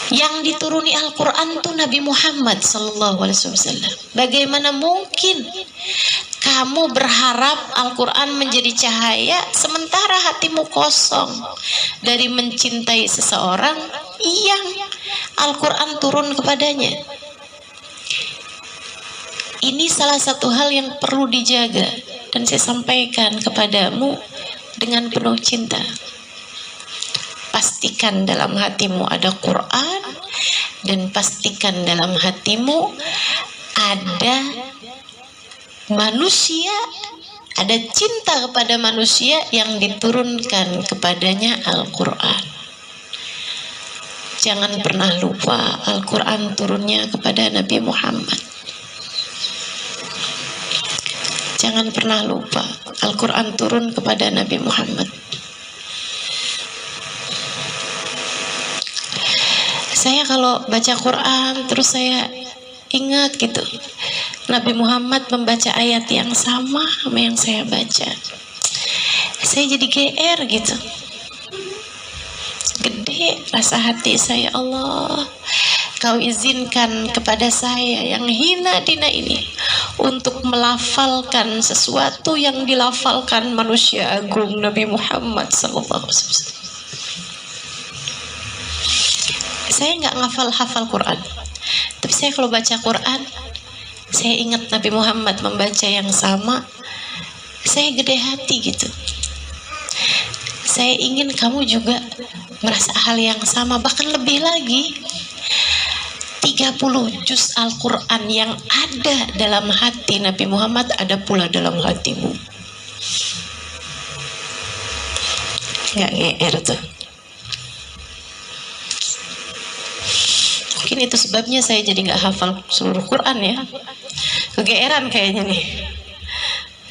Yang dituruni Al-Quran tuh Nabi Muhammad sallallahu alaihi wasallam. Bagaimana mungkin kamu berharap Al-Quran menjadi cahaya sementara hatimu kosong dari mencintai seseorang yang Al-Quran turun kepadanya? Ini salah satu hal yang perlu dijaga, dan saya sampaikan kepadamu dengan penuh cinta. Pastikan dalam hatimu ada Quran, dan pastikan dalam hatimu ada manusia, ada cinta kepada manusia yang diturunkan kepadanya Al-Quran. Jangan pernah lupa Al-Quran turunnya kepada Nabi Muhammad. Jangan pernah lupa Al-Quran turun kepada Nabi Muhammad. Saya kalau baca Quran terus saya ingat gitu, Nabi Muhammad membaca ayat yang sama yang saya baca. Saya jadi GR gitu. Gede rasa hati saya, Allah, Kau izinkan kepada saya yang hina dina ini untuk melafalkan sesuatu yang dilafalkan manusia agung Nabi Muhammad SAW. Saya nggak hafal Quran, tapi saya kalau baca Quran, saya ingat Nabi Muhammad membaca yang sama, saya gede hati gitu. Saya ingin kamu juga merasa hal yang sama, bahkan lebih lagi. 30 juz Al-Quran yang ada dalam hati Nabi Muhammad ada pula dalam hatimu. Nggak GR tuh. Mungkin itu sebabnya saya jadi nggak hafal seluruh Quran ya. Kegeeran kayaknya nih.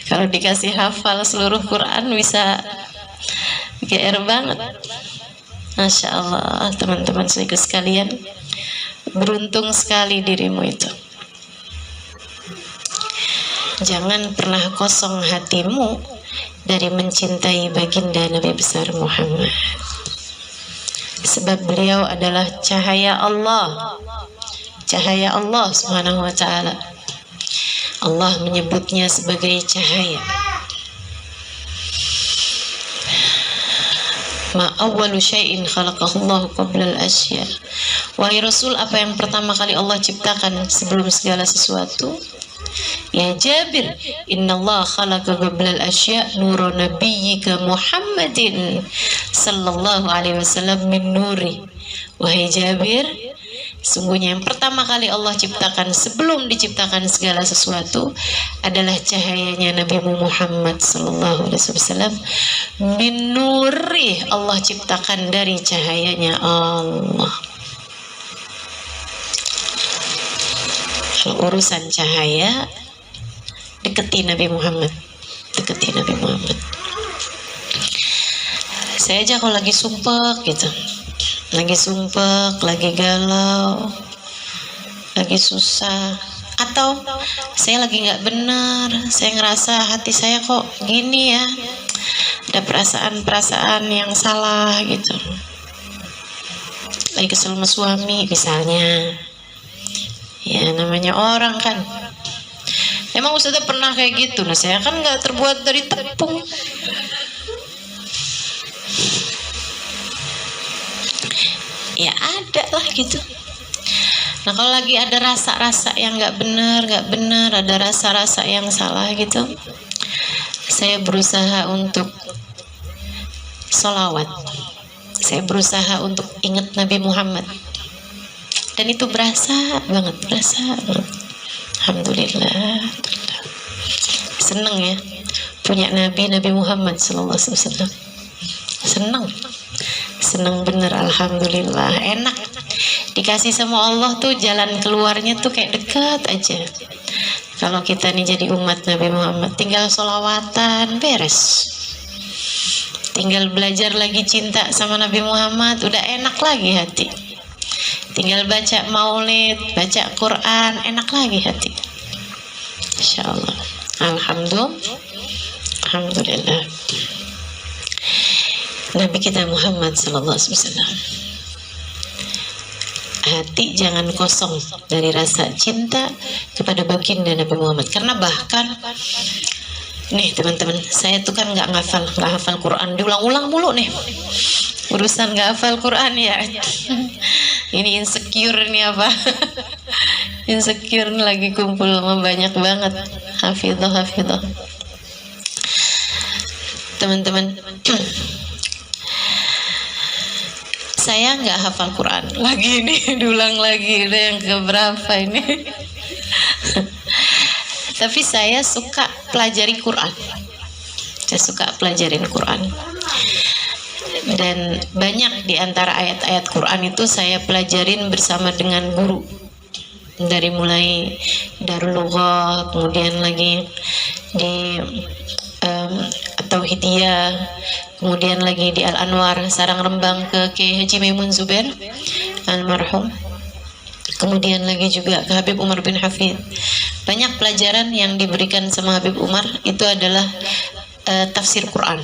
Kalau dikasih hafal seluruh Quran bisa GR banget. Masya Allah, teman-teman sekalian, beruntung sekali dirimu itu. Jangan pernah kosong hatimu dari mencintai baginda Nabi besar Muhammad. Sebab beliau adalah cahaya Allah. Cahaya Allah Subhanahu wa ta'ala. Allah menyebutnya sebagai cahaya. Ma awwalu syai'in khalaqahullahu qabla al-asya. Wahai Rasul, apa yang pertama kali Allah ciptakan sebelum segala sesuatu? Ya Jabir, innallaha khalaqa qabla al-asya nura nabiyyika Muhammadin sallallahu alaihi wasallam min nuri. Wahai Jabir, sungguhnya yang pertama kali Allah ciptakan sebelum diciptakan segala sesuatu adalah cahayanya Nabi Muhammad sallallahu alaihi wasallam. Min nuri, Allah ciptakan dari cahayanya Allah. Kalau urusan cahaya, deketi Nabi Muhammad. Deketi Nabi Muhammad. Saya aja kalau lagi sumpek gitu, lagi sumpek, lagi galau, lagi susah, atau saya lagi nggak benar, saya ngerasa hati saya kok gini ya, ada perasaan-perasaan yang salah gitu, lagi kesel sama suami misalnya, ya namanya orang kan. Emang Ustazah pernah kayak gitu? Nah saya kan nggak terbuat dari tepung. Ya ada lah gitu. Nah kalau lagi ada rasa-rasa yang nggak benar, ada rasa-rasa yang salah gitu, saya berusaha untuk sholawat. Saya berusaha untuk ingat Nabi Muhammad. Dan itu berasa banget. Alhamdulillah. Seneng ya punya Nabi Muhammad SAW. Seneng bener, alhamdulillah. Enak dikasih sama Allah tuh, jalan keluarnya tuh kayak dekat aja. Kalau kita nih jadi umat Nabi Muhammad, tinggal sholawatan beres, tinggal belajar lagi cinta sama Nabi Muhammad, udah enak lagi hati. Tinggal baca maulid, baca Quran, enak lagi hati. Insya Allah. Alhamdulillah. Nabi kita Muhammad SAW. Hati jangan kosong dari rasa cinta kepada baginda Nabi Muhammad. Karena bahkan nih teman-teman, saya tuh kan nggak hafal Quran, diulang-ulang mulu nih. Urusan nggak hafal Quran ya. Ini insecure nih apa? Insecure nih, lagi kumpul sama banyak banget. Hafidhah. Teman-teman, saya nggak hafal Quran. Lagi ini, diulang lagi, udah yang keberapa ini? Tapi saya suka pelajari Quran. Saya suka pelajarin Quran. Dan banyak di antara ayat-ayat Quran itu saya pelajarin bersama dengan guru. Dari mulai Darul Lughah, kemudian lagi di Tauhidiyah, kemudian lagi di Al-Anwar Sarang Rembang ke Kiai Haji Maimun Zubair almarhum, kemudian lagi juga ke Habib Umar bin Hafid. Banyak pelajaran yang diberikan sama Habib Umar itu adalah tafsir Quran.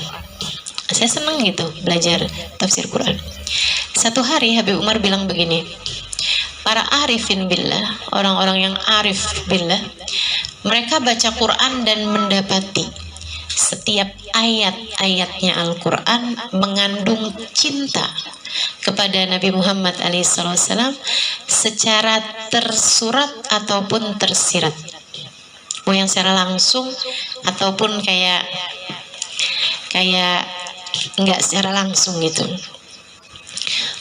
Saya senang gitu belajar tafsir Quran. Satu hari Habib Umar bilang begini, para arifin billah, orang-orang yang arif billah, mereka baca Quran dan mendapati setiap ayat-ayatnya Al-Quran mengandung cinta kepada Nabi Muhammad SAW secara tersurat ataupun tersirat, mau yang secara langsung ataupun kayak nggak secara langsung gitu.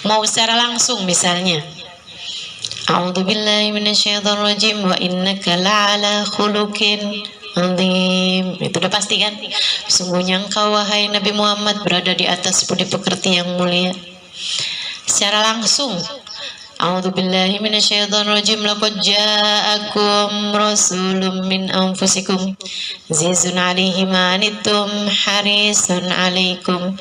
Mau secara langsung misalnya, A'udzubillahi minasyaitonirrajim wa innaka la'ala khuluqin azim. Itu udah pasti kan? Sungguhnya engkau wahai Nabi Muhammad berada di atas budi pekerti yang mulia. Secara langsung, A'udzubillahi minasyaitonirrajim, laqad ja'akum rasulun min anfusikum azizun 'alaihi ma anittum harisun 'alaikum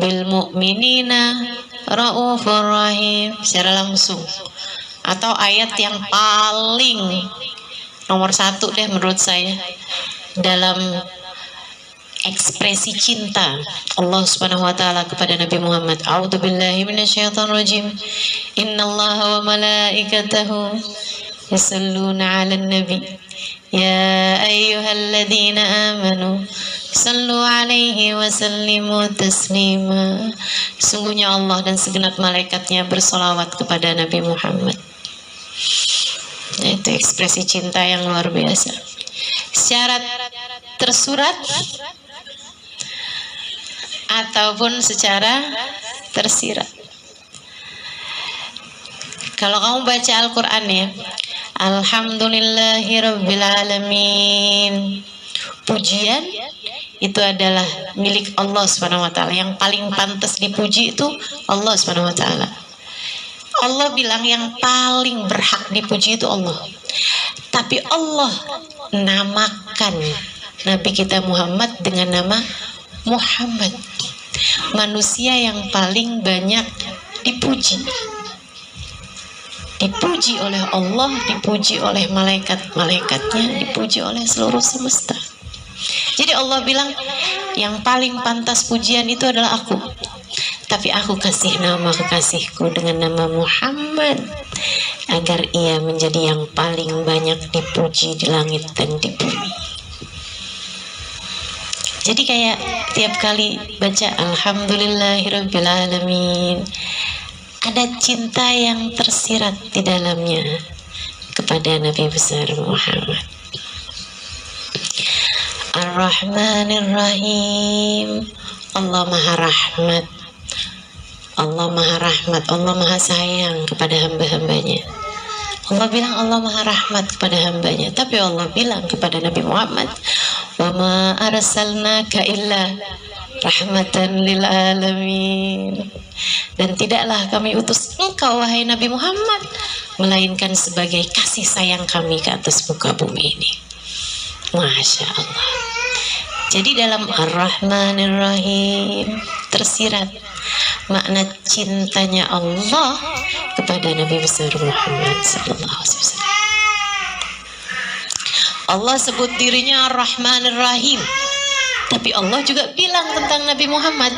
bil mu'minina raufur rahim. Secara langsung. Atau ayat yang paling nomor 1 deh menurut saya dalam ekspresi cinta Allah Subhanahu wa taala kepada Nabi Muhammad. A'udzubillahi minasyaitonirrajim. Innallaha wa malaikatahu yusalluna 'alan nabi. Ya ayyuhalladzina amanu sallu 'alaihi wa sallimu taslima. Sungguhnya Allah dan segenap malaikatnya bersolawat kepada Nabi Muhammad. Itu ekspresi cinta yang luar biasa. Secara tersurat ataupun secara tersirat. Kalau kamu baca Al-Quran ya, Alhamdulillahirabbil alamin. Pujian itu adalah milik Allah Subhanahu wa taala. Yang paling pantas dipuji itu Allah Subhanahu wa taala. Allah bilang yang paling berhak dipuji itu Allah. Tapi Allah namakan Nabi kita Muhammad dengan nama Muhammad, manusia yang paling banyak dipuji. Dipuji oleh Allah, dipuji oleh malaikat-malaikatnya, dipuji oleh seluruh semesta. Jadi Allah bilang yang paling pantas pujian itu adalah aku. Tapi aku kasih nama kekasihku dengan nama Muhammad agar ia menjadi yang paling banyak dipuji di langit dan di bumi. Jadi kayak tiap kali baca Alhamdulillahirabbil alamin, ada cinta yang tersirat di dalamnya kepada Nabi besar Muhammad. Ar-Rahmanir Rahim, Allah Maha Rahmat. Allah Maha Rahmat, Allah Maha Sayang kepada hamba-hambanya. Allah bilang Allah Maha Rahmat kepada hambanya. Tapi Allah bilang kepada Nabi Muhammad, wa ma arsalnaka illa rahmatan lil alamin. Dan tidaklah kami utus engkau wahai Nabi Muhammad melainkan sebagai kasih sayang kami ke atas muka bumi ini. Masya Allah. Jadi dalam Ar-Rahmanir Rahim tersirat makna cintanya Allah kepada Nabi besar Muhammad sallallahu alaihi wasallam. Allah sebut dirinya Ar-Rahmanir Rahim, tapi Allah juga bilang tentang Nabi Muhammad,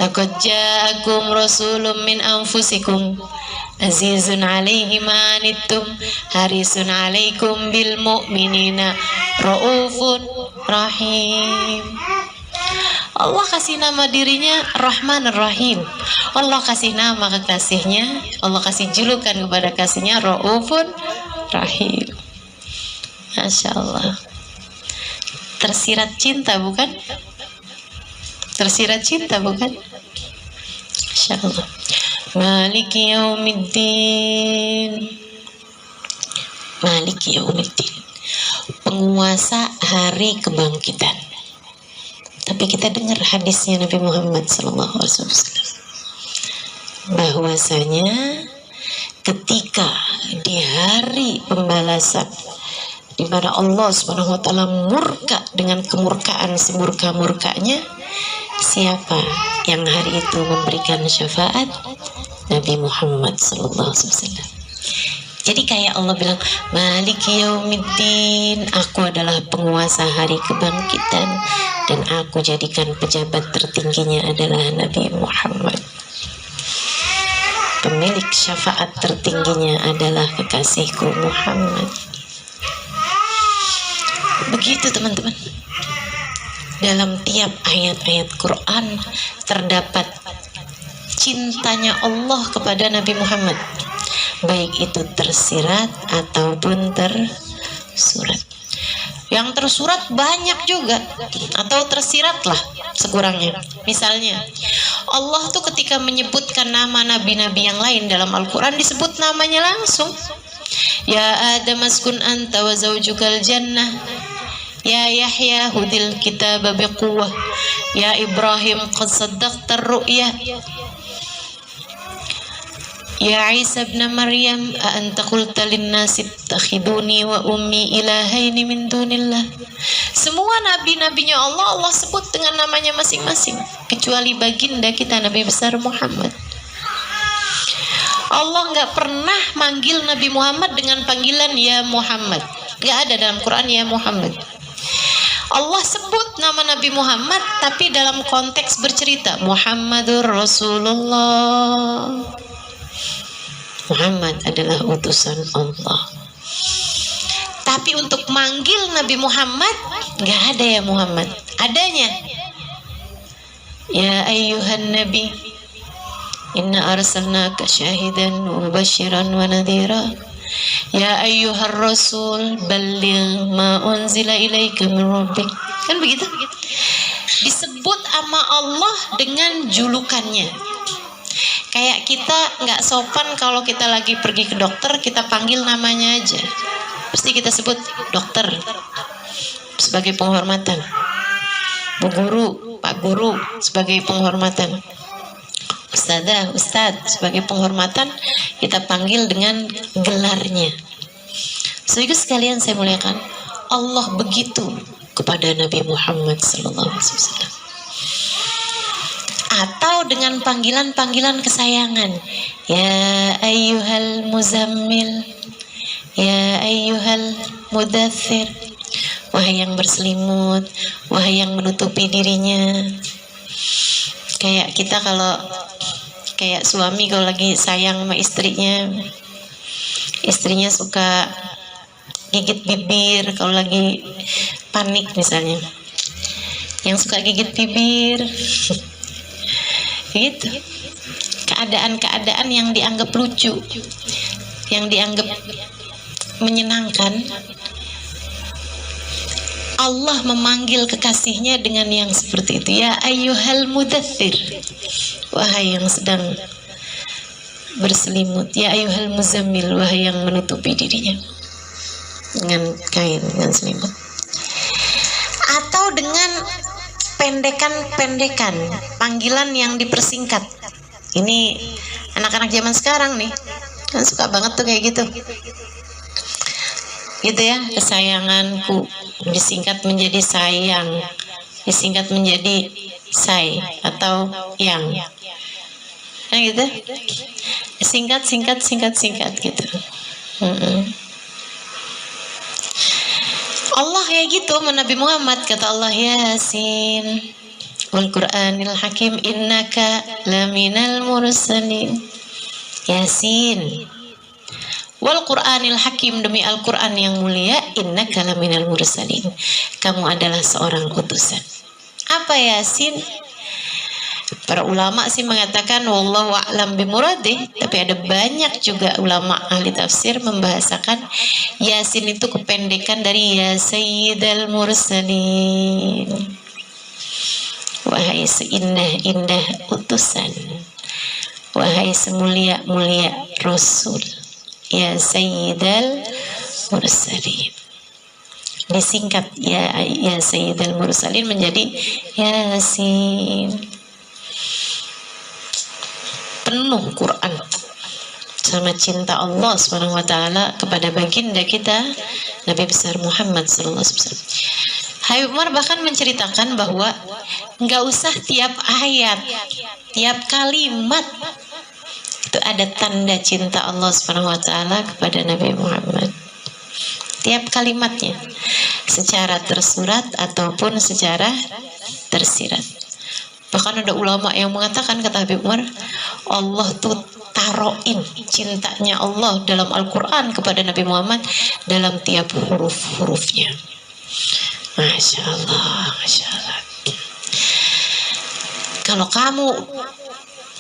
laqad ja'akum rasulun min anfusikum azizun 'alaihi ma anittum harisun 'alaikum bil mu'minina raufur rahim. Allah kasih nama dirinya Rahmanir Rahim. Allah kasih nama kekasihnya, Allah kasih julukan kepada kasihnya Raufun Rahim. Masya Allah. Tersirat cinta bukan? Tersirat cinta bukan? Masya Allah. Maliki yaumiddin. Maliki yaumiddin, penguasa hari kebangkitan. Tapi kita dengar hadisnya Nabi Muhammad SAW, bahwasanya ketika di hari pembalasan, di mana Allah Subhanahu wa taala murka dengan kemurkaan semurka-murkanya, siapa yang hari itu memberikan syafaat? Nabi Muhammad sallallahu alaihi wasallam. Jadi kayak Allah bilang, Maliki yaumiddin, aku adalah penguasa hari kebangkitan, dan aku jadikan pejabat tertingginya adalah Nabi Muhammad. Pemilik syafaat tertingginya adalah kekasihku Muhammad. Begitu teman-teman. Dalam tiap ayat-ayat Quran terdapat cintanya Allah kepada Nabi Muhammad, baik itu tersirat ataupun tersurat. Yang tersurat banyak juga, atau tersirat lah sekurangnya. Misalnya Allah tuh ketika menyebutkan nama nabi-nabi yang lain dalam Al-Quran disebut namanya langsung. Ya Adam askun anta wa zawjukal jannah, ya Yahya hudil kitaba biquwwah, ya Ibrahim qad saddaqta ar-ru'ya, ya Isa ibn Maryam a anta qulta lin-nasi ittakhiduni wa ummi ilahaini min dunillah. Semua nabi-nabinya Allah sebut dengan namanya masing-masing, kecuali baginda kita Nabi besar Muhammad. Allah nggak pernah manggil Nabi Muhammad dengan panggilan ya Muhammad, nggak ada dalam Quran ya Muhammad. Allah sebut nama Nabi Muhammad tapi dalam konteks bercerita Muhammadur Rasulullah. Muhammad adalah utusan Allah. Tapi untuk manggil Nabi Muhammad nggak ada ya Muhammad. Adanya ya ayyuhan nabi inna arsalnaka syahidan wa mubasyiran wa nadhira, ya ayyuhar rasul balligh ma unzila ilaika min rabbik. Kan begitu? Disebut sama Allah dengan julukannya. Kayak kita nggak sopan kalau kita lagi pergi ke dokter, kita panggil namanya aja. Pasti kita sebut dokter sebagai penghormatan, Bu Guru, Pak Guru sebagai penghormatan, Ustadzah, Ustadz sebagai penghormatan, kita panggil dengan gelarnya. Sehingga sekalian saya muliakan, Allah begitu kepada Nabi Muhammad SAW. Atau dengan panggilan-panggilan kesayangan, ya ayyuhal muzammil, ya ayyuhal mudaththir, wahai yang berselimut, wahai yang menutupi dirinya. Kayak kita kalau kayak suami kalau lagi sayang sama istrinya suka gigit bibir kalau lagi panik misalnya, yang suka gigit bibir gitu. Keadaan-keadaan yang dianggap lucu, yang dianggap menyenangkan, Allah memanggil kekasihnya dengan yang seperti itu. Ya ayyuhal mudaththir, wahai yang sedang berselimut. Ya ayyuhal muzammil, wahai yang menutupi dirinya dengan kain, dengan selimut. Atau dengan pendekan-pendekan, panggilan yang dipersingkat. Ini anak-anak zaman sekarang nih kan suka banget tuh kayak gitu. Gitu ya, kesayanganku disingkat menjadi sayang, disingkat menjadi say atau yang. Nah gitu. Singkat gitu. Allah kayak gitu sama Nabi Muhammad, kata Allah, Yasin wal Qur'anil Hakim innaka laminal mursalin. Yasin wal Qur'anil Hakim, demi Al-Quran yang mulia, innaka laminal mursalin, kamu adalah seorang utusan. Apa Yasin? Para ulama sih mengatakan wallahu a'lam bimuradih, tapi ada banyak juga ulama ahli tafsir membahasakan Yasin itu kependekan dari ya sayyidal mursalin, wahai seindah-indah utusan, wahai semulia-mulia Rasul, ya Sayyidal Mursalin. Disingkat ya Sayyidal Mursalin menjadi Yasin. Penuh Quran sama cinta Allah Subhanahu wa taala kepada baginda kita Nabi besar Muhammad sallallahu alaihi wasallam. Habib Umar bahkan menceritakan bahwa nggak usah tiap ayat, tiap kalimat itu ada tanda cinta Allah Subhanahu wa taala kepada Nabi Muhammad. Tiap kalimatnya secara tersurat ataupun secara tersirat. Bahkan ada ulama yang mengatakan, kata Habib Umar, Allah tuh taroin cintanya Allah dalam Al-Quran kepada Nabi Muhammad dalam tiap huruf-hurufnya. Masya Allah, Masya Allah. Kalau kamu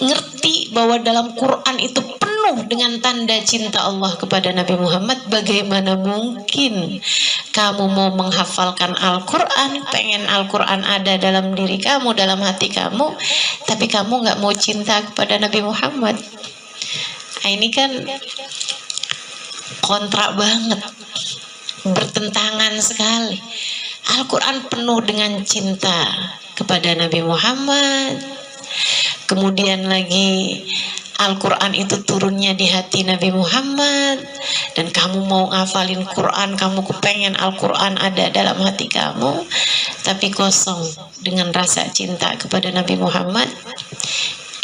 ngerti bahwa dalam Quran itu penuh dengan tanda cinta Allah kepada Nabi Muhammad, bagaimana mungkin kamu mau menghafalkan Al-Quran, pengen Al-Quran ada dalam diri kamu, dalam hati kamu, tapi kamu nggak mau cinta kepada Nabi Muhammad? Nah, ini kan kontrak banget, bertentangan sekali. Al-Quran penuh dengan cinta kepada Nabi Muhammad, kemudian lagi Al-Quran itu turunnya di hati Nabi Muhammad, dan kamu mau ngafalin Quran, kamu kepengen Al-Quran ada dalam hati kamu, tapi kosong dengan rasa cinta kepada Nabi Muhammad.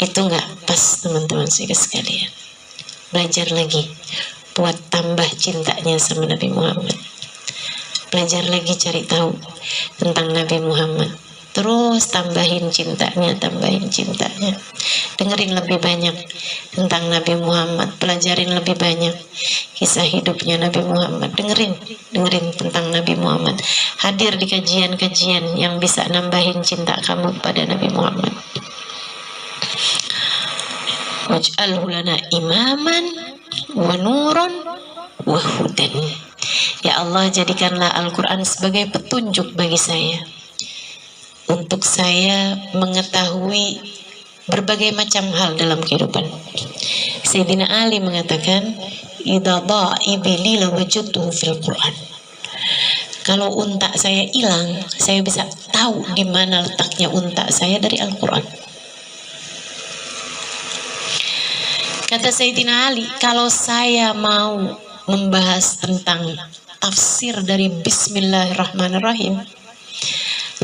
Itu nggak pas, teman-teman sekalian. Belajar lagi buat tambah cintanya sama Nabi Muhammad. Belajar lagi cari tahu tentang Nabi Muhammad. Terus tambahin cintanya, tambahin cintanya. Dengerin lebih banyak tentang Nabi Muhammad, pelajarin lebih banyak kisah hidupnya Nabi Muhammad. Dengerin tentang Nabi Muhammad. Hadir di kajian-kajian yang bisa nambahin cinta kamu pada Nabi Muhammad. Waj'alhu lana imaman wa nuran wa hudan. Ya Allah, jadikanlah Al-Quran sebagai petunjuk bagi saya, untuk saya mengetahui berbagai macam hal dalam kehidupan. Sayyidina Ali mengatakan, idza dha'a ibli la wajadtuhu fil Quran. Kalau unta saya hilang, saya bisa tahu di mana letaknya unta saya dari Al-Quran. Kata Sayyidina Ali, kalau saya mau membahas tentang tafsir dari Bismillahirrahmanirrahim,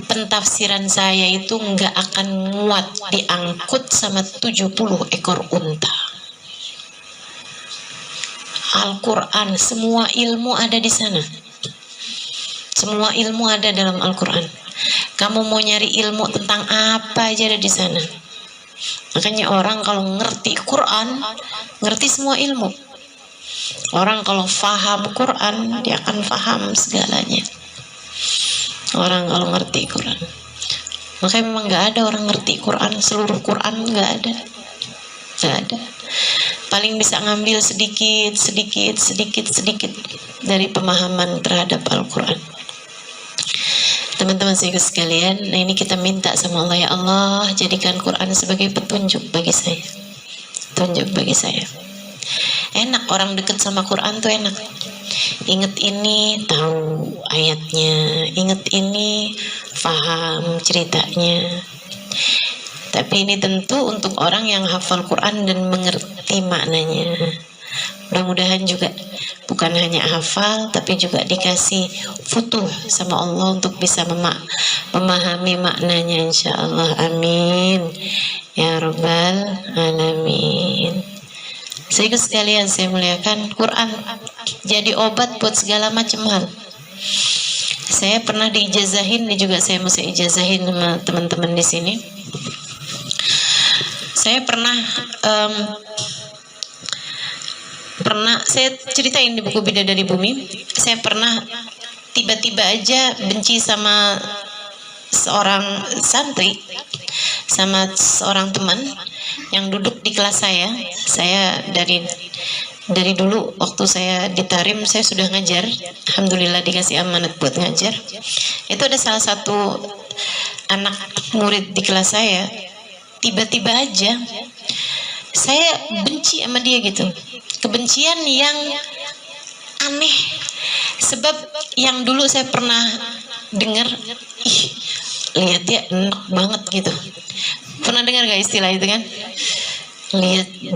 pentafsiran saya itu nggak akan muat diangkut sama 70 ekor unta. Al-Quran, semua ilmu ada di sana. Semua ilmu ada dalam Al-Quran. Kamu mau nyari ilmu tentang apa aja ada di sana. Makanya orang kalau ngerti Quran, ngerti semua ilmu. Orang kalau faham Quran, dia akan faham segalanya. Orang kalau ngerti Quran, makanya memang nggak ada orang ngerti Quran seluruh Quran, nggak ada. Paling bisa ngambil sedikit dari pemahaman terhadap Al-Quran. Teman-teman sekalian, nah ini kita minta sama Allah, ya Allah, jadikan Quran sebagai petunjuk bagi saya. Petunjuk bagi saya. Enak orang deket sama Quran tuh enak. Ingat ini tahu ayatnya, ingat ini paham ceritanya. Tapi ini tentu untuk orang yang hafal Quran dan mengerti maknanya. Mudah-mudahan juga bukan hanya hafal, tapi juga dikasih futuh sama Allah untuk bisa memahami maknanya, insya Allah. Amin ya rabbal alamin. Sehingga sekalian saya muliakan, Quran jadi obat buat segala macam hal. Saya pernah diijazahin, ini juga saya mesti ijazahin sama teman-teman di sini. Saya pernah saya ceritain di buku Bidadari Bumi, saya pernah tiba-tiba aja benci sama seorang santri, sama seorang teman yang duduk di kelas saya. Saya dari dulu waktu saya di Tarim saya sudah ngajar, alhamdulillah dikasih amanat buat ngajar. Itu ada salah satu anak murid di kelas saya, tiba-tiba aja saya benci sama dia gitu, kebencian yang aneh. Sebab yang dulu saya pernah dengar, ih lihat ya enak banget gitu. Pernah dengar gak istilah itu kan?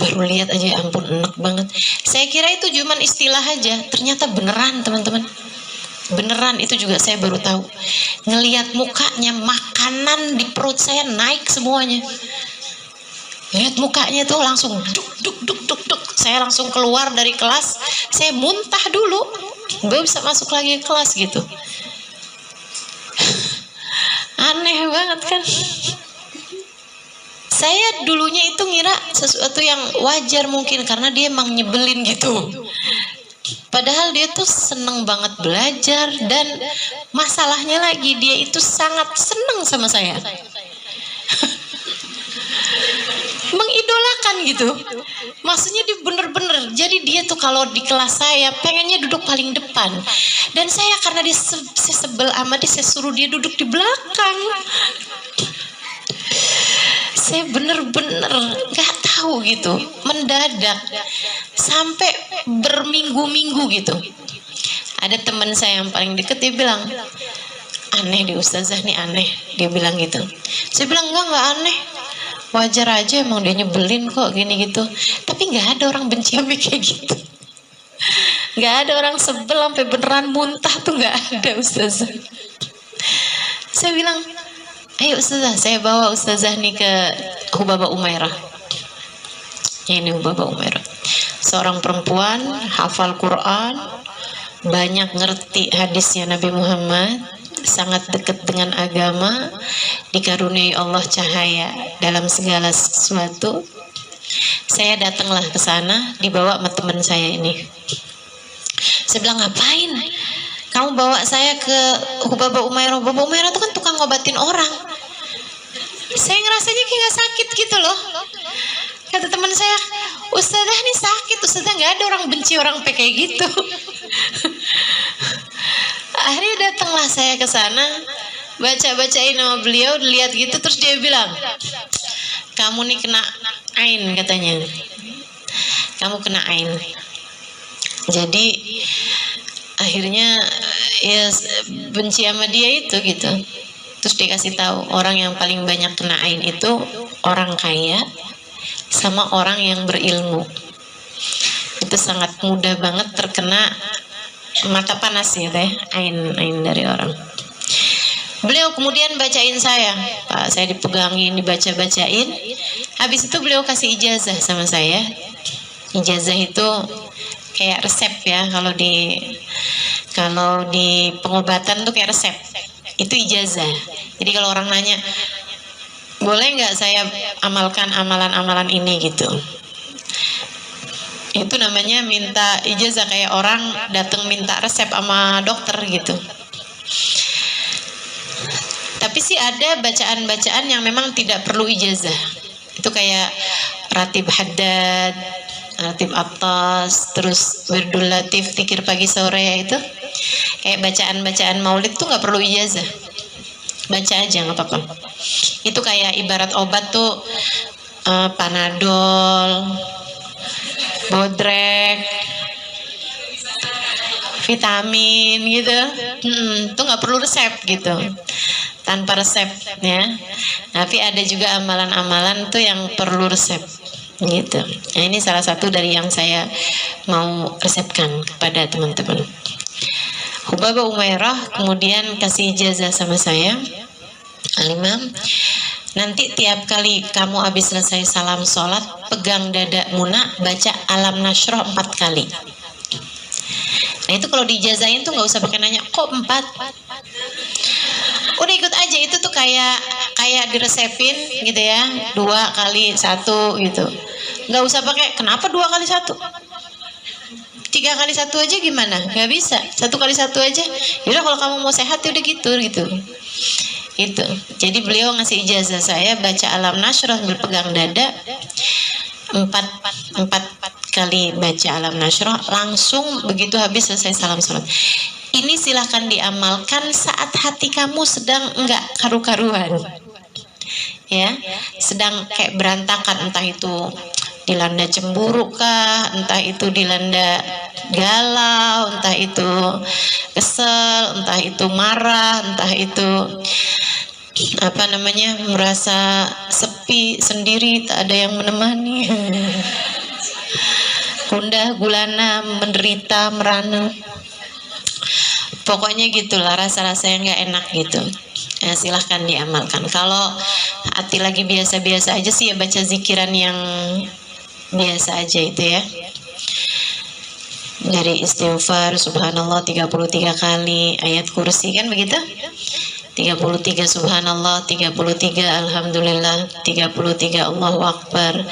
Baru lihat aja ya ampun enak banget. Saya kira itu cuman istilah aja, ternyata beneran teman-teman. Beneran, itu juga saya baru tahu. Ngelihat mukanya, makanan di perut saya naik semuanya. Lihat mukanya tuh langsung duk duk duk duk duk. Saya langsung keluar dari kelas, saya muntah dulu, baru bisa masuk lagi ke kelas gitu. Aneh banget kan? Saya dulunya itu ngira sesuatu yang wajar mungkin karena dia emang nyebelin gitu. Padahal dia tuh seneng banget belajar, dan masalahnya lagi dia itu sangat seneng sama saya. Mengidolakan gitu. Maksudnya dia bener-bener. Jadi dia tuh kalau di kelas saya pengennya duduk paling depan. Dan saya karena dia sebel sama dia, saya suruh dia duduk di belakang. Saya bener-bener gak tahu gitu, mendadak sampai berminggu-minggu gitu. Ada teman saya yang paling deket, dia bilang, aneh di ustazah nih, aneh. Dia bilang gitu. Saya bilang enggak aneh, wajar aja, emang dia nyebelin kok gini gitu. Tapi gak ada orang benci sampai kayak gitu. Gak ada orang sebel sampai beneran muntah tuh, gak ada ustazah. Saya bilang, ayo ustazah, saya bawa ustazah nih ke Hubaba Umairah. Ini Hubaba Umairah, seorang perempuan hafal Quran, banyak ngerti hadisnya Nabi Muhammad, sangat dekat dengan agama, dikaruniai Allah cahaya dalam segala sesuatu. Saya datanglah ke sana, dibawa sama teman saya ini. Saya bilang, ngapain kamu bawa saya ke Hubaba Umairah? Hubaba Umairah itu kan tukang ngobatin orang. Saya ngerasanya kayak gak sakit gitu loh. Kata teman saya, ustazah nih sakit, ustazah gak ada orang benci orang kayak gitu. Akhirnya datanglah saya ke sana, baca-bacain nama beliau, lihat gitu, terus dia bilang, kamu nih kena ain katanya. Kamu kena ain. Jadi akhirnya ya benci sama dia itu gitu. Terus dia kasih tahu, orang yang paling banyak kena ain itu orang kaya sama orang yang berilmu. Itu sangat mudah banget terkena mata panas ya deh, ain dari orang. Beliau kemudian bacain saya, Pak, saya dipegangin, dibaca-bacain. Habis itu beliau kasih ijazah sama saya. Ijazah itu kayak resep ya, kalau di pengobatan tuh kayak resep. Itu ijazah. Jadi kalau orang nanya, boleh nggak saya amalkan amalan-amalan ini gitu, itu namanya minta ijazah, kayak orang datang minta resep sama dokter gitu. Tapi sih ada bacaan-bacaan yang memang tidak perlu ijazah. Itu kayak ratib haddad, ratib atas, terus wirdul latif, zikir pagi sore, itu kayak bacaan-bacaan maulid tuh nggak perlu ijazah, baca aja nggak apa-apa. Itu kayak ibarat obat tuh, panadol, bodrek, vitamin gitu, tuh nggak perlu resep gitu, tanpa resep ya. Tapi ada juga amalan-amalan tuh yang perlu resep gitu. Nah, ini salah satu dari yang saya mau resepkan kepada teman-teman. Hubaba Umairah kemudian kasih ijazah sama saya, Al-Imam, nanti tiap kali kamu habis selesai salam sholat, pegang dada Muna, baca Alam Nasroh 4 kali. Nah itu kalau diijazahin tuh nggak usah pakai nanya, kok 4? Udah ikut aja, itu tuh kayak diresepin gitu ya, 2 kali 1 gitu. Nggak usah pakai kenapa 2 kali 1, 3 kali 1 aja gimana? Nggak bisa, 1 kali 1 aja. Yaudah kalau kamu mau sehat ya udah gitu. Gitu. Jadi beliau ngasih ijazah saya baca Alam Nasroh berpegang dada 4 kali baca Alam Nasroh, langsung begitu habis selesai salam sholat. Ini silahkan diamalkan saat hati kamu sedang enggak karu-karuan ya, sedang kayak berantakan, entah itu dilanda cemburu kah, entah itu dilanda galau, entah itu kesel, entah itu marah, entah itu merasa sepi sendiri, tak ada yang menemani, gundah gulana, menderita, merana, pokoknya gitulah rasa-rasa yang nggak enak gitu. Silahkan diamalkan. Kalau hati lagi biasa-biasa aja sih ya baca zikiran yang biasa aja itu ya. Dari istighfar subhanallah 33 kali, ayat kursi kan begitu? 33 subhanallah, 33 alhamdulillah, 33 Allahu akbar.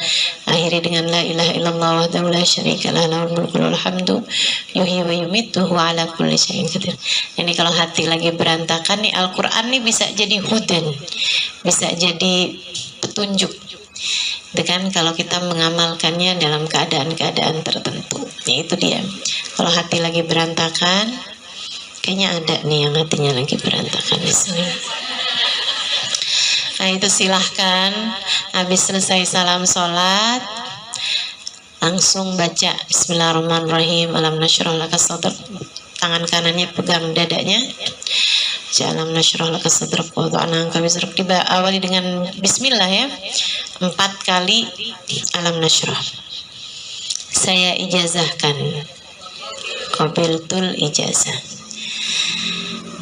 Akhiri dengan la ilaha illallah wahdahu la syarika lah lahul mulku wa lahul hamdu yuhyi wa yumiitu wa ala kulli syai'in qadir. Ini kalau hati lagi berantakan nih, Al-Qur'an nih bisa jadi hudan, bisa jadi petunjuk. Itu kan kalau kita mengamalkannya dalam keadaan-keadaan tertentu. Ya itu dia. Kalau hati lagi berantakan, kayaknya ada nih yang hatinya lagi berantakan di sini. Nah itu silahkan habis selesai salam sholat langsung baca Bismillahirrahmanirrahim, alam nashrah laka sadrak, tangan kanannya pegang dadanya, alam nashrah laka sadrak wa wada'na anka wizrak, diawali dengan Bismillah ya, 4 kali alam nashrah. Saya ijazahkan, qabiltul ijazah.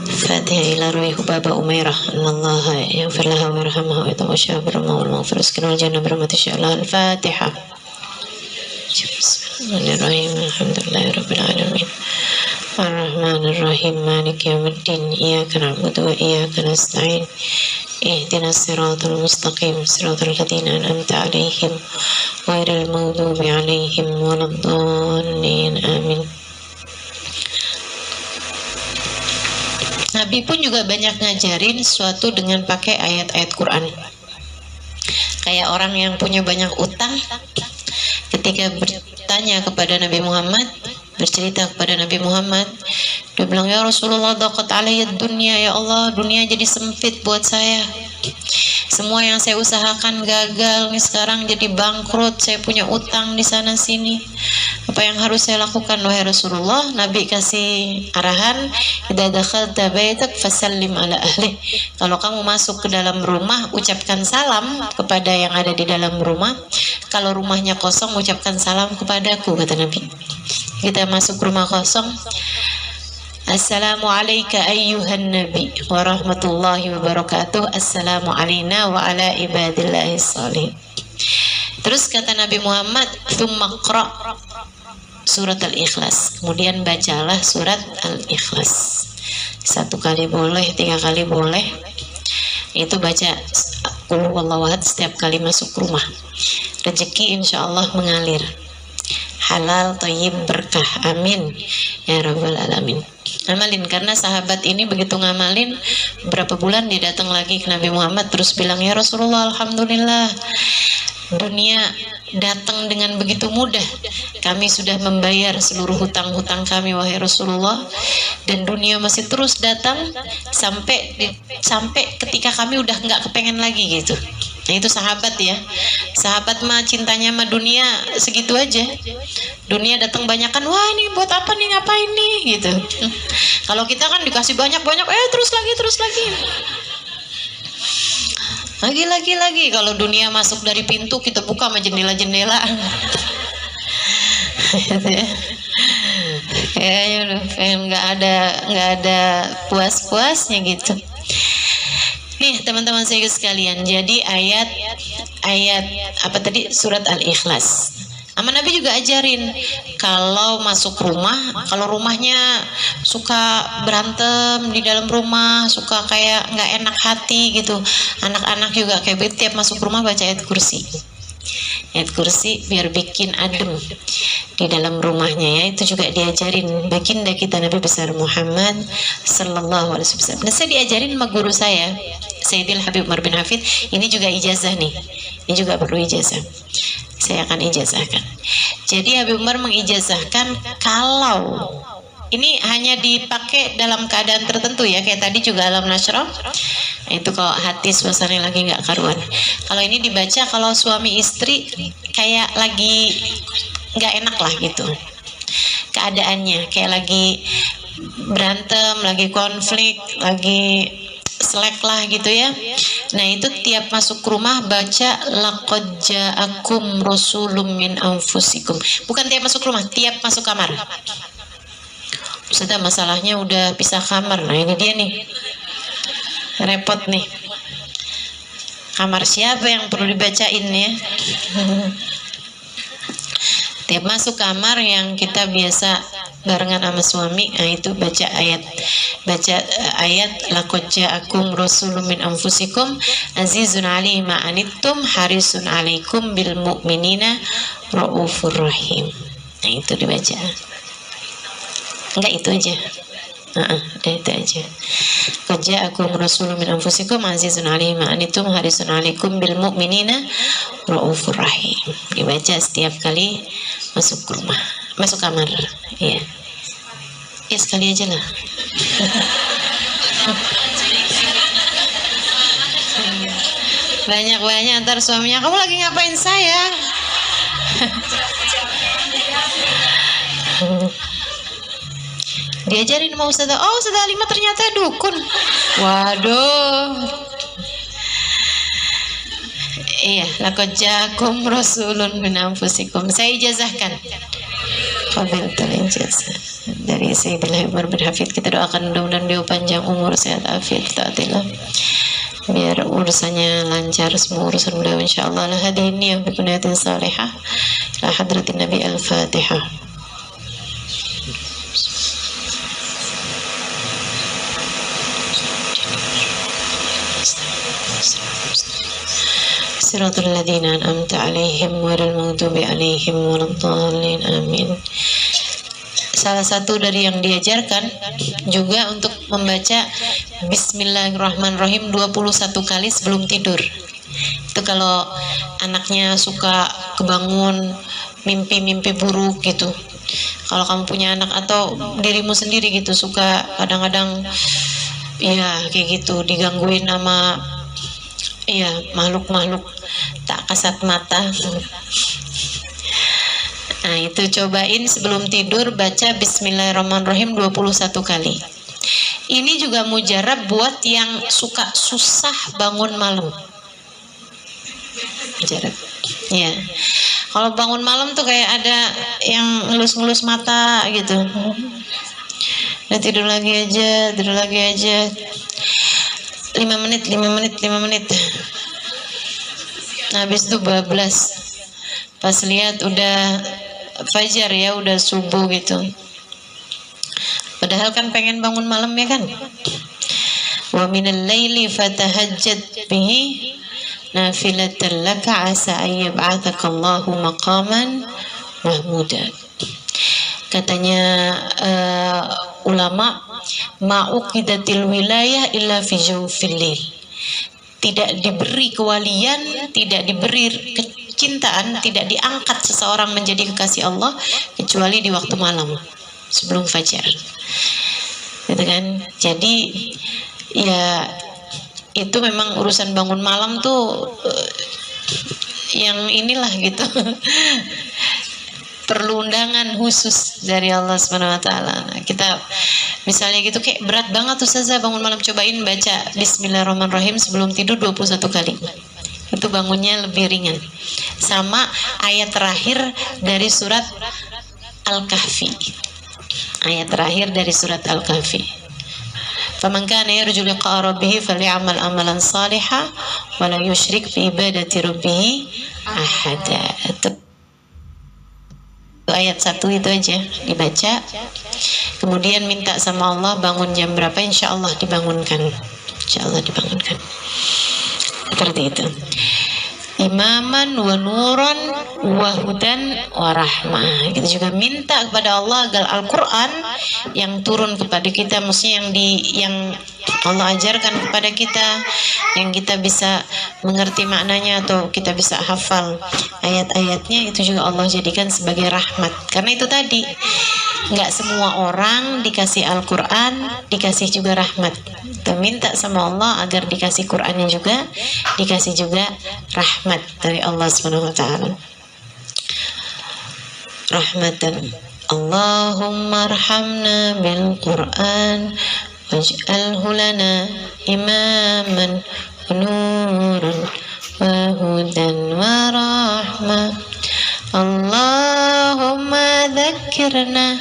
Fatihah ila ruhi hubaba umairah anallaha yaghfir laha wa yarhamha wa yatawasha birrahmah wal maghfirah waskinul jannah birahmati sya'ala. Al-Fatihah. Bismillahirrahmanirrahim. Alhamdulillahi rabbil alamin. Ar-Rahmanir-Rahim. Maliki yaumiddin. Iyyaka na'budu wa iyyaka nasta'in. Ihdinas siratal mustaqim. Siratal ladzina an'amta 'alaihim ghairil maghdubi 'alaihim waladdallin. Amin. Nabi pun juga banyak ngajarin sesuatu dengan pakai ayat-ayat Quran. Kayak orang yang punya banyak utang, ketika bertanya kepada Nabi Muhammad, bercerita kepada Nabi Muhammad, dia bilang, ya Rasulullah, daqat alayya dunya, ya Allah, dunia jadi sempit buat saya. Semua yang saya usahakan gagal, nih sekarang jadi bangkrut, saya punya utang di sana sini. Apa yang harus saya lakukan wahai Rasulullah? Nabi kasih arahan, idza dakhalta baitak fasallim ala ahli. Kalau kamu masuk ke dalam rumah, ucapkan salam kepada yang ada di dalam rumah. Kalau rumahnya kosong, ucapkan salam kepadaku, kata Nabi. Kita masuk rumah kosong, Assalamu alayka ayyuhan nabi wa rahmatullahi wa barakatuh. Assalamu alayna wa ala ibadillahi salihin. Terus kata Nabi Muhammad, tsumma qra surat Al-Ikhlas. Kemudian bacalah surat Al-Ikhlas. 1 kali boleh, 3 kali boleh. Itu baca qul huwallahu ahad setiap kali masuk rumah. Rezeki insyaallah mengalir. Halal, thayyib, berkah. Amin ya rabbal alamin. Amalin, karena sahabat ini begitu ngamalin, berapa bulan dia datang lagi ke Nabi Muhammad terus bilang, ya Rasulullah, alhamdulillah dunia datang dengan begitu mudah. Kami sudah membayar seluruh hutang-hutang kami wahai Rasulullah, dan dunia masih terus datang sampai ketika kami udah nggak kepengen lagi gitu. Nah itu sahabat ya. Sahabat mah cintanya mah dunia segitu aja. Dunia datang banyak kan, wah ini buat apa nih, ngapain nih gitu. Kalau kita kan dikasih banyak-banyak, terus lagi. Lagi. Kalau dunia masuk dari pintu, kita buka sama jendela-jendela. Kayaknya udah nggak ada puas-puasnya gitu. Nih teman-teman saya sekalian, jadi ayat apa tadi, surat Al-Ikhlas. Ama Nabi juga ajarin kalau masuk rumah, kalau rumahnya suka berantem di dalam rumah, suka kayak nggak enak hati gitu, anak-anak juga kayak tiap masuk rumah baca ayat kursi. Ayat kursi biar bikin adem di dalam rumahnya ya. Itu juga diajarin baginda kita Nabi besar Muhammad sallallahu alaihi wasallam. Nah saya diajarin sama guru saya Sayyidil Habib Umar bin Hafid. Ini juga ijazah nih, ini juga perlu ijazah, saya akan ijazahkan. Jadi Habib Umar mengijazahkan kalau ini hanya dipakai dalam keadaan tertentu ya, kayak tadi juga alam nasyrah. Itu kalau hati suasananya lagi nggak karuan. Kalau ini dibaca kalau suami istri kayak lagi nggak enak lah gitu keadaannya, kayak lagi berantem, lagi konflik, lagi selek lah gitu ya. Nah itu tiap masuk rumah baca laqad ja'akum rasulun min anfusikum. Bukan tiap masuk rumah, tiap masuk kamar. Sudah masalahnya udah pisah kamar. Nah ini dia nih, repot nih. Kamar siapa yang perlu dibacain ya? Tiap masuk kamar yang kita biasa barengan sama suami, nah itu baca ayat laqad ja'akum rasulun min anfusikum azizun 'alaihi ma anittum harisun 'alaikum bil mu'minina raufur rahim. Nah itu dibaca. Enggak, itu aja. Itu aja. Qad ja'akum rasulun min anfusikum azizun 'alaihi ma anittum harisun 'alaikum bil mu'minina raufur rahim. Dibaca setiap kali masuk rumah, masuk kamar. Iya. Ya sekali aja lah. Banyak-banyak ntar suaminya, kamu lagi ngapain saya? Diajarin sama Ustazah, oh Ustazah Halimah ternyata dukun. Waduh. Iya, laqad ja'akum rasulun min anfusikum. Saya ijazahkan. Qabiltul ijazah dari Sayyidil Hibbar bin Hafid. Kita doakan mudah-mudahan beliau panjang umur, sehat afiat, taatillah, biar urusannya lancar semua urusan beliau insyaallah. La hadini bi kunayatin salihah la hadratin Nabi al-Fatihah. Siratal ladzina an'amta 'alaihim ghairil maghdubi 'alaihim waladdallin. Amin. Salah satu dari yang diajarkan juga untuk membaca Bismillahirrahmanirrahim 21 kali sebelum tidur. Itu kalau anaknya suka kebangun mimpi-mimpi buruk gitu. Kalau kamu punya anak atau dirimu sendiri gitu suka kadang-kadang ya kayak gitu digangguin sama ya makhluk-makhluk tak kasat mata. Nah itu cobain sebelum tidur baca Bismillahirrahmanirrahim 21 kali. Ini juga mujarab buat yang suka susah bangun malam. Mujarab. Ya. Kalau bangun malam tuh kayak ada yang ngelus-ngelus mata gitu. Udah tidur lagi aja, tidur lagi aja. 5 menit. Habis itu bablas. Pas lihat udah fajar ya, udah subuh gitu. Padahal kan pengen bangun malam ya kan. Wa minal laili fatahajjat bihi nafilatan laka asa ayyab'athaka Allahu maqaman mahmuda. Katanya ulama, ma'uqidatil wilayah illa fi jawfil lail. Tidak diberi kewalian, tidak diberi kecintaan, tidak diangkat seseorang menjadi kekasih Allah kecuali di waktu malam sebelum fajar. Gitu kan? Jadi ya itu memang urusan bangun malam tuh yang inilah gitu. Perlu undangan khusus dari Allah Subhanahu wa taala. Nah, kita misalnya gitu kayak berat banget tuh Ustazah bangun malam, cobain baca Bismillahirrahmanirrahim sebelum tidur 21 kali. Itu bangunnya lebih ringan. Sama ayat terakhir dari surat Al-Kahfi. Ayat terakhir dari surat Al-Kahfi. Faman kana yarju liqa'a rabbih falyamal amalan salihan wa la yusyrik bi ibadati rabbih ahada. Ayat 1 itu aja dibaca, kemudian minta sama Allah bangun jam berapa, insya Allah dibangunkan, seperti itu. Imaman wa nuran wa hudan wa rahmah. Kita juga minta kepada Allah agar Al-Quran yang turun kepada kita, maksudnya yang Allah ajarkan kepada kita, yang kita bisa mengerti maknanya atau kita bisa hafal ayat-ayatnya, itu juga Allah jadikan sebagai rahmat. Karena itu tadi Nggak semua orang dikasih Al-Quran, dikasih juga rahmat. Kita minta sama Allah agar dikasih Qurannya juga, dikasih juga rahmat dari Allah Subhanahu wa Ta'ala. Rahmatan. Allahumma arhamna bil Quran waj'alhu lana imaman wa nuran wa hudan wa rahmah. Allahumma dhakkirna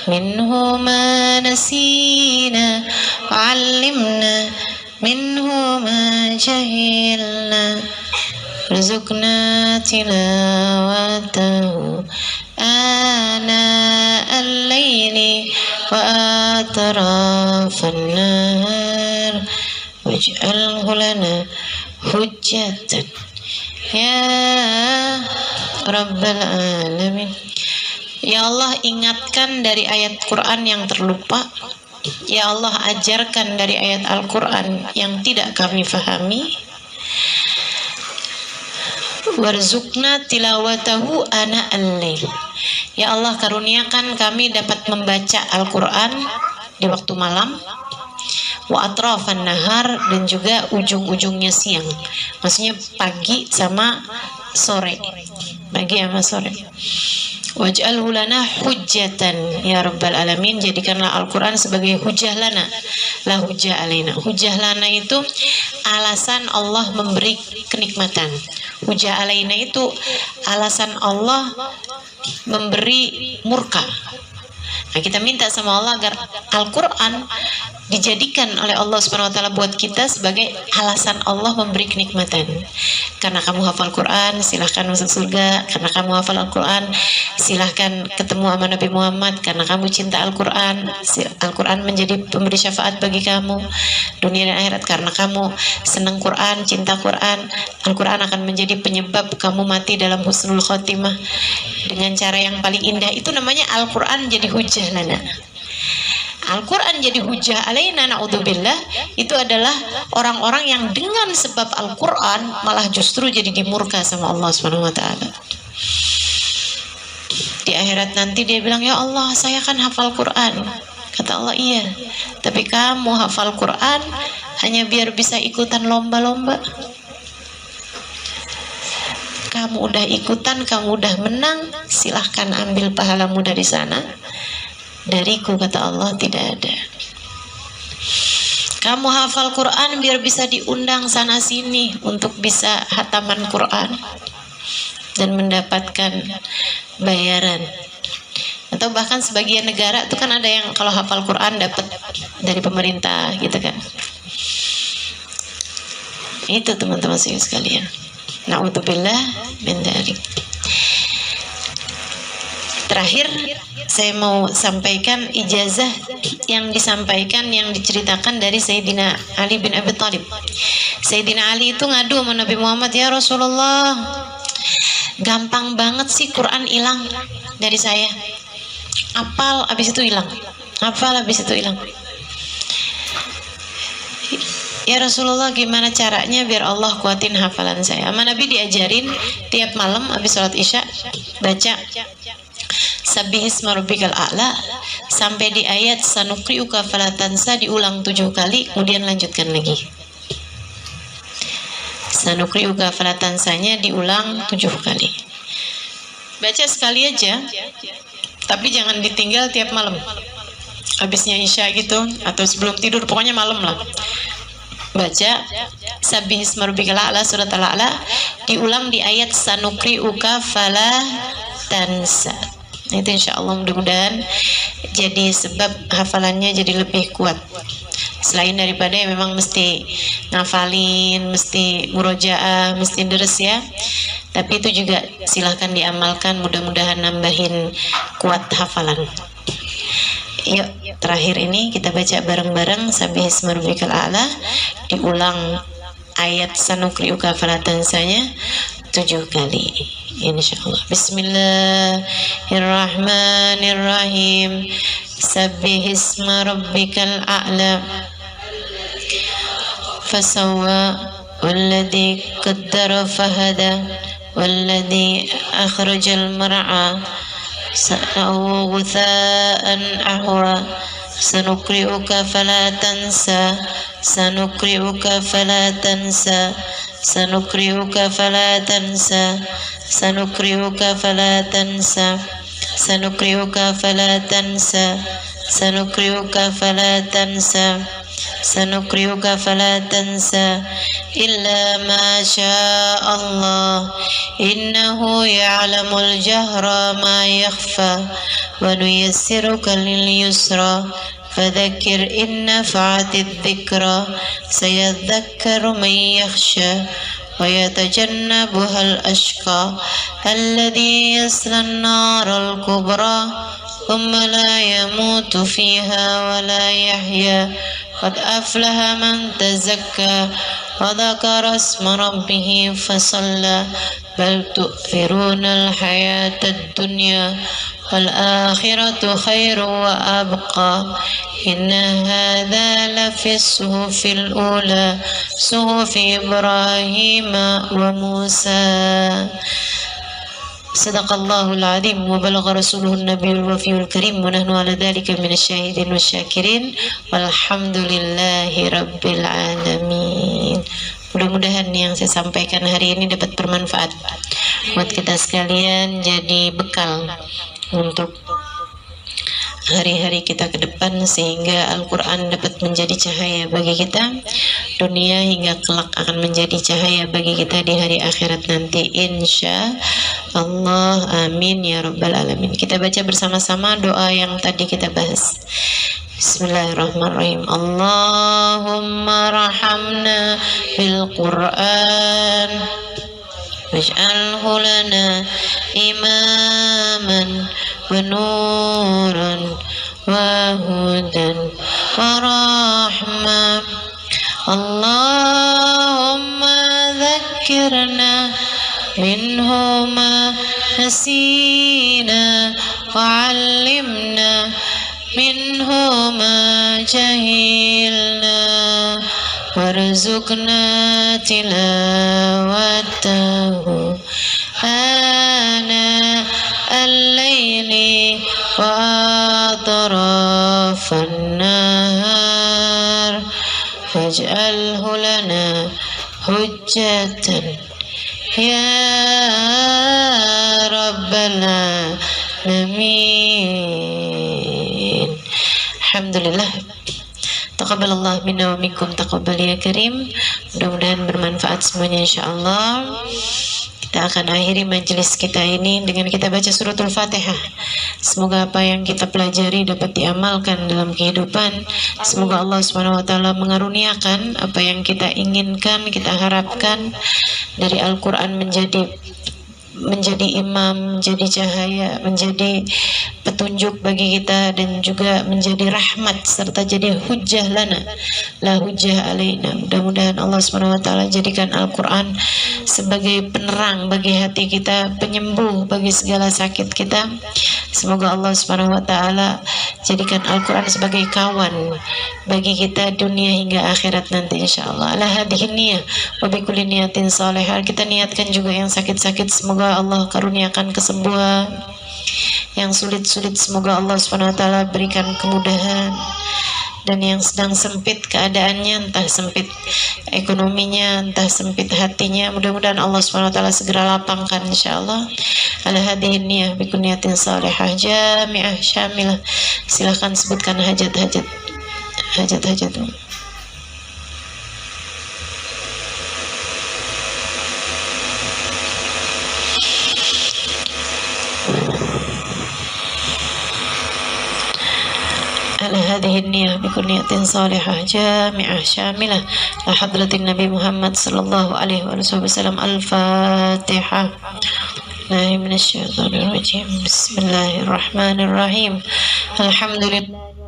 minhu ma nasina wa 'allimna minhu ma jahilna warzuqna tilawatahu ana al-layli wa atrafan nahar waj'alhu lana hujjatan ya Rabbal Alamin. Ya Allah, ingatkan dari ayat Quran yang terlupa. Ya Allah, ajarkan dari ayat Al-Quran yang tidak kami fahami. Warzuqna tilawatahu ana al-lail. Ya Allah, karuniakan kami dapat membaca Al-Quran di waktu malam, wa atrafan nahar, dan juga ujung-ujungnya siang. Maksudnya pagi sama sore, pagi sama sore. Waj'alhu lana hujjatan ya Rabbal Alamin. Jadikanlah Al-Quran sebagai hujjah lana, la hujjah alaina. Hujjah lana itu alasan Allah memberi kenikmatan. Hujjah alaina itu alasan Allah memberi murka. Nah, kita minta sama Allah agar Al-Quran dijadikan oleh Allah Subhanahu wa Ta'ala buat kita sebagai alasan Allah memberi kenikmatan. Karena kamu hafal Quran, silahkan masuk surga. Karena kamu hafal Al-Quran, silahkan ketemu sama Nabi Muhammad. Karena kamu cinta Al-Quran, Al-Quran menjadi pemberi syafaat bagi kamu dunia dan akhirat. Karena kamu senang Quran, cinta Quran, Al-Quran akan menjadi penyebab kamu mati dalam husnul khotimah dengan cara yang paling indah. Itu namanya Al-Quran jadi hujjah lana. Al-Quran jadi hujjah alaina, na'udzubillah, itu adalah orang-orang yang dengan sebab Al-Quran malah justru jadi dimurka sama Allah Subhanahu wa Ta'ala. Di akhirat nanti dia bilang, ya Allah, saya kan hafal Quran. Kata Allah, iya, tapi kamu hafal Quran hanya biar bisa ikutan lomba-lomba. Kamu udah ikutan, kamu udah menang, silahkan ambil pahalamu dari sana. Dariku, kata Allah, tidak ada. Kamu hafal Quran biar bisa diundang sana sini untuk bisa hataman Quran dan mendapatkan bayaran. Atau bahkan sebagian negara itu kan ada yang kalau hafal Quran dapat dari pemerintah gitu kan. Itu teman-teman sekalian. Na'udzubillah min dzalik. Terakhir saya mau sampaikan ijazah yang disampaikan, yang diceritakan dari Sayyidina Ali bin Abi Thalib. Sayyidina Ali itu ngadu sama Nabi Muhammad, ya Rasulullah, gampang banget sih Quran hilang dari saya. Hafal habis itu hilang, hafal habis itu hilang. Ya Rasulullah, gimana caranya biar Allah kuatin hafalan saya? Sama Nabi diajarin tiap malam habis sholat isya baca Sabbihisma rabbikal a'la sampai di ayat sanuqri'uka fala tansa, diulang 7 kali, kemudian lanjutkan lagi. Sanuqri'uka fala tansanya diulang 7 kali. Baca sekali aja, tapi jangan ditinggal tiap malam. Habisnya isya gitu atau sebelum tidur, pokoknya malam lah. Baca Sabbihisma rabbikal a'la, surat al-a'la, diulang di ayat sanuqri'uka fala tansa. Itu insya Allah mudah-mudahan jadi sebab hafalannya jadi lebih kuat. Selain daripada yang memang mesti ngafalin, mesti murojaah, mesti deres ya, tapi itu juga silahkan diamalkan, mudah-mudahan nambahin kuat hafalan. Yuk, terakhir ini kita baca bareng-bareng Sabbihisma rabbikal a'la, diulang ayat sanuqri'uka fala tansanya 7 kali insyaallah. Bismillahirrahmanirrahim. Sabbihisma rabbikal a'la fasawwa walladzi qaddara fahada walladzi akhrajal mar'a أو غثاء أحوى سنقرئك فلا تنسى سنقرئك فلا تنسى سنقرئك فلا تنسى سنقرئك فلا تنسى سنقرئك فلا تنسى سنقرئك فلا تنسى سنقرئك فلا تنسى إلا ما شاء الله إنه يعلم الجهر ما يخفى ونيسرك لليسرى فذكر إن نفعت الذكرى سيذكر من يخشى ويتجنبها الأشقى الذي يصلى النار الكبرى ثم لا يموت فيها ولا يحيا قد أفلح من تزكى وذكر اسم ربه فصلى بل تؤثرون الحياة الدنيا والآخرة خير وأبقى إن هذا لفي الصحف الأولى صحف إبراهيم وموسى. صدق الله العظيم وبلغ رسوله النبي الوفي الكريم ونحن على ذلك من الشاهدين والشاكرين والحمد لله رب العالمين. Mudah-mudahan yang saya sampaikan hari ini dapat bermanfaat buat kita sekalian, jadi bekal untuk hari-hari kita ke depan, sehingga Al-Quran dapat menjadi cahaya bagi kita dunia hingga kelak akan menjadi cahaya bagi kita di hari akhirat nanti, insya Allah. Amin ya rabbal alamin. Kita baca bersama-sama doa yang tadi kita bahas. Bismillahirrahmanirrahim. Allahumma rahamna bil Qur'an waj'alhu lana imaman wa nuran wa hudan wa rahmah. Allahumma dhakkirna minhu ma nasina wa 'allimna minhu ma jahilna warzuqna tilawatahu ana al-layli wa atrafan nahar waj'alhu lana hujjatan ya rabbal alamin. Alhamdulillah. Taqabbalallah minna wa minkum, taqabbal ya karim. Mudah-mudahan bermanfaat semuanya insyaallah. Kita akan akhiri majelis kita ini dengan kita baca suratul Fatihah. Semoga apa yang kita pelajari dapat diamalkan dalam kehidupan. Semoga Allah SWT mengaruniakan apa yang kita inginkan, kita harapkan dari Al-Quran menjadi imam, menjadi cahaya, menjadi petunjuk bagi kita, dan juga menjadi rahmat serta jadi hujjah lana la hujjah alaina. Mudah-mudahan Allah SWT jadikan Al-Quran sebagai penerang bagi hati kita, penyembuh bagi segala sakit kita. Semoga Allah SWT jadikan Al-Quran sebagai kawan bagi kita dunia hingga akhirat nanti insyaallah. Ala hadhihi niyah wa bi kulli niyatin salihah. Kita niatkan juga yang sakit-sakit, semoga Allah karuniakan kesembuhan. Yang sulit-sulit semoga Allah SWT berikan kemudahan. Dan yang sedang sempit keadaannya, entah sempit ekonominya, entah sempit hatinya, mudah-mudahan Allah SWT segera lapangkan insyaallah. Ala hadhihi niyah bi kulli niyatin salihah jami'ah syamilah. Silahkan sebutkan hajat-hajat. على هذه النية بكل نية صالحة جامعة شاملة لحضرة النبي محمد صلى الله عليه وسلم. الفاتحة. من الشيطان الرجيم. بسم الله الرحمن الرحيم. الحمد لله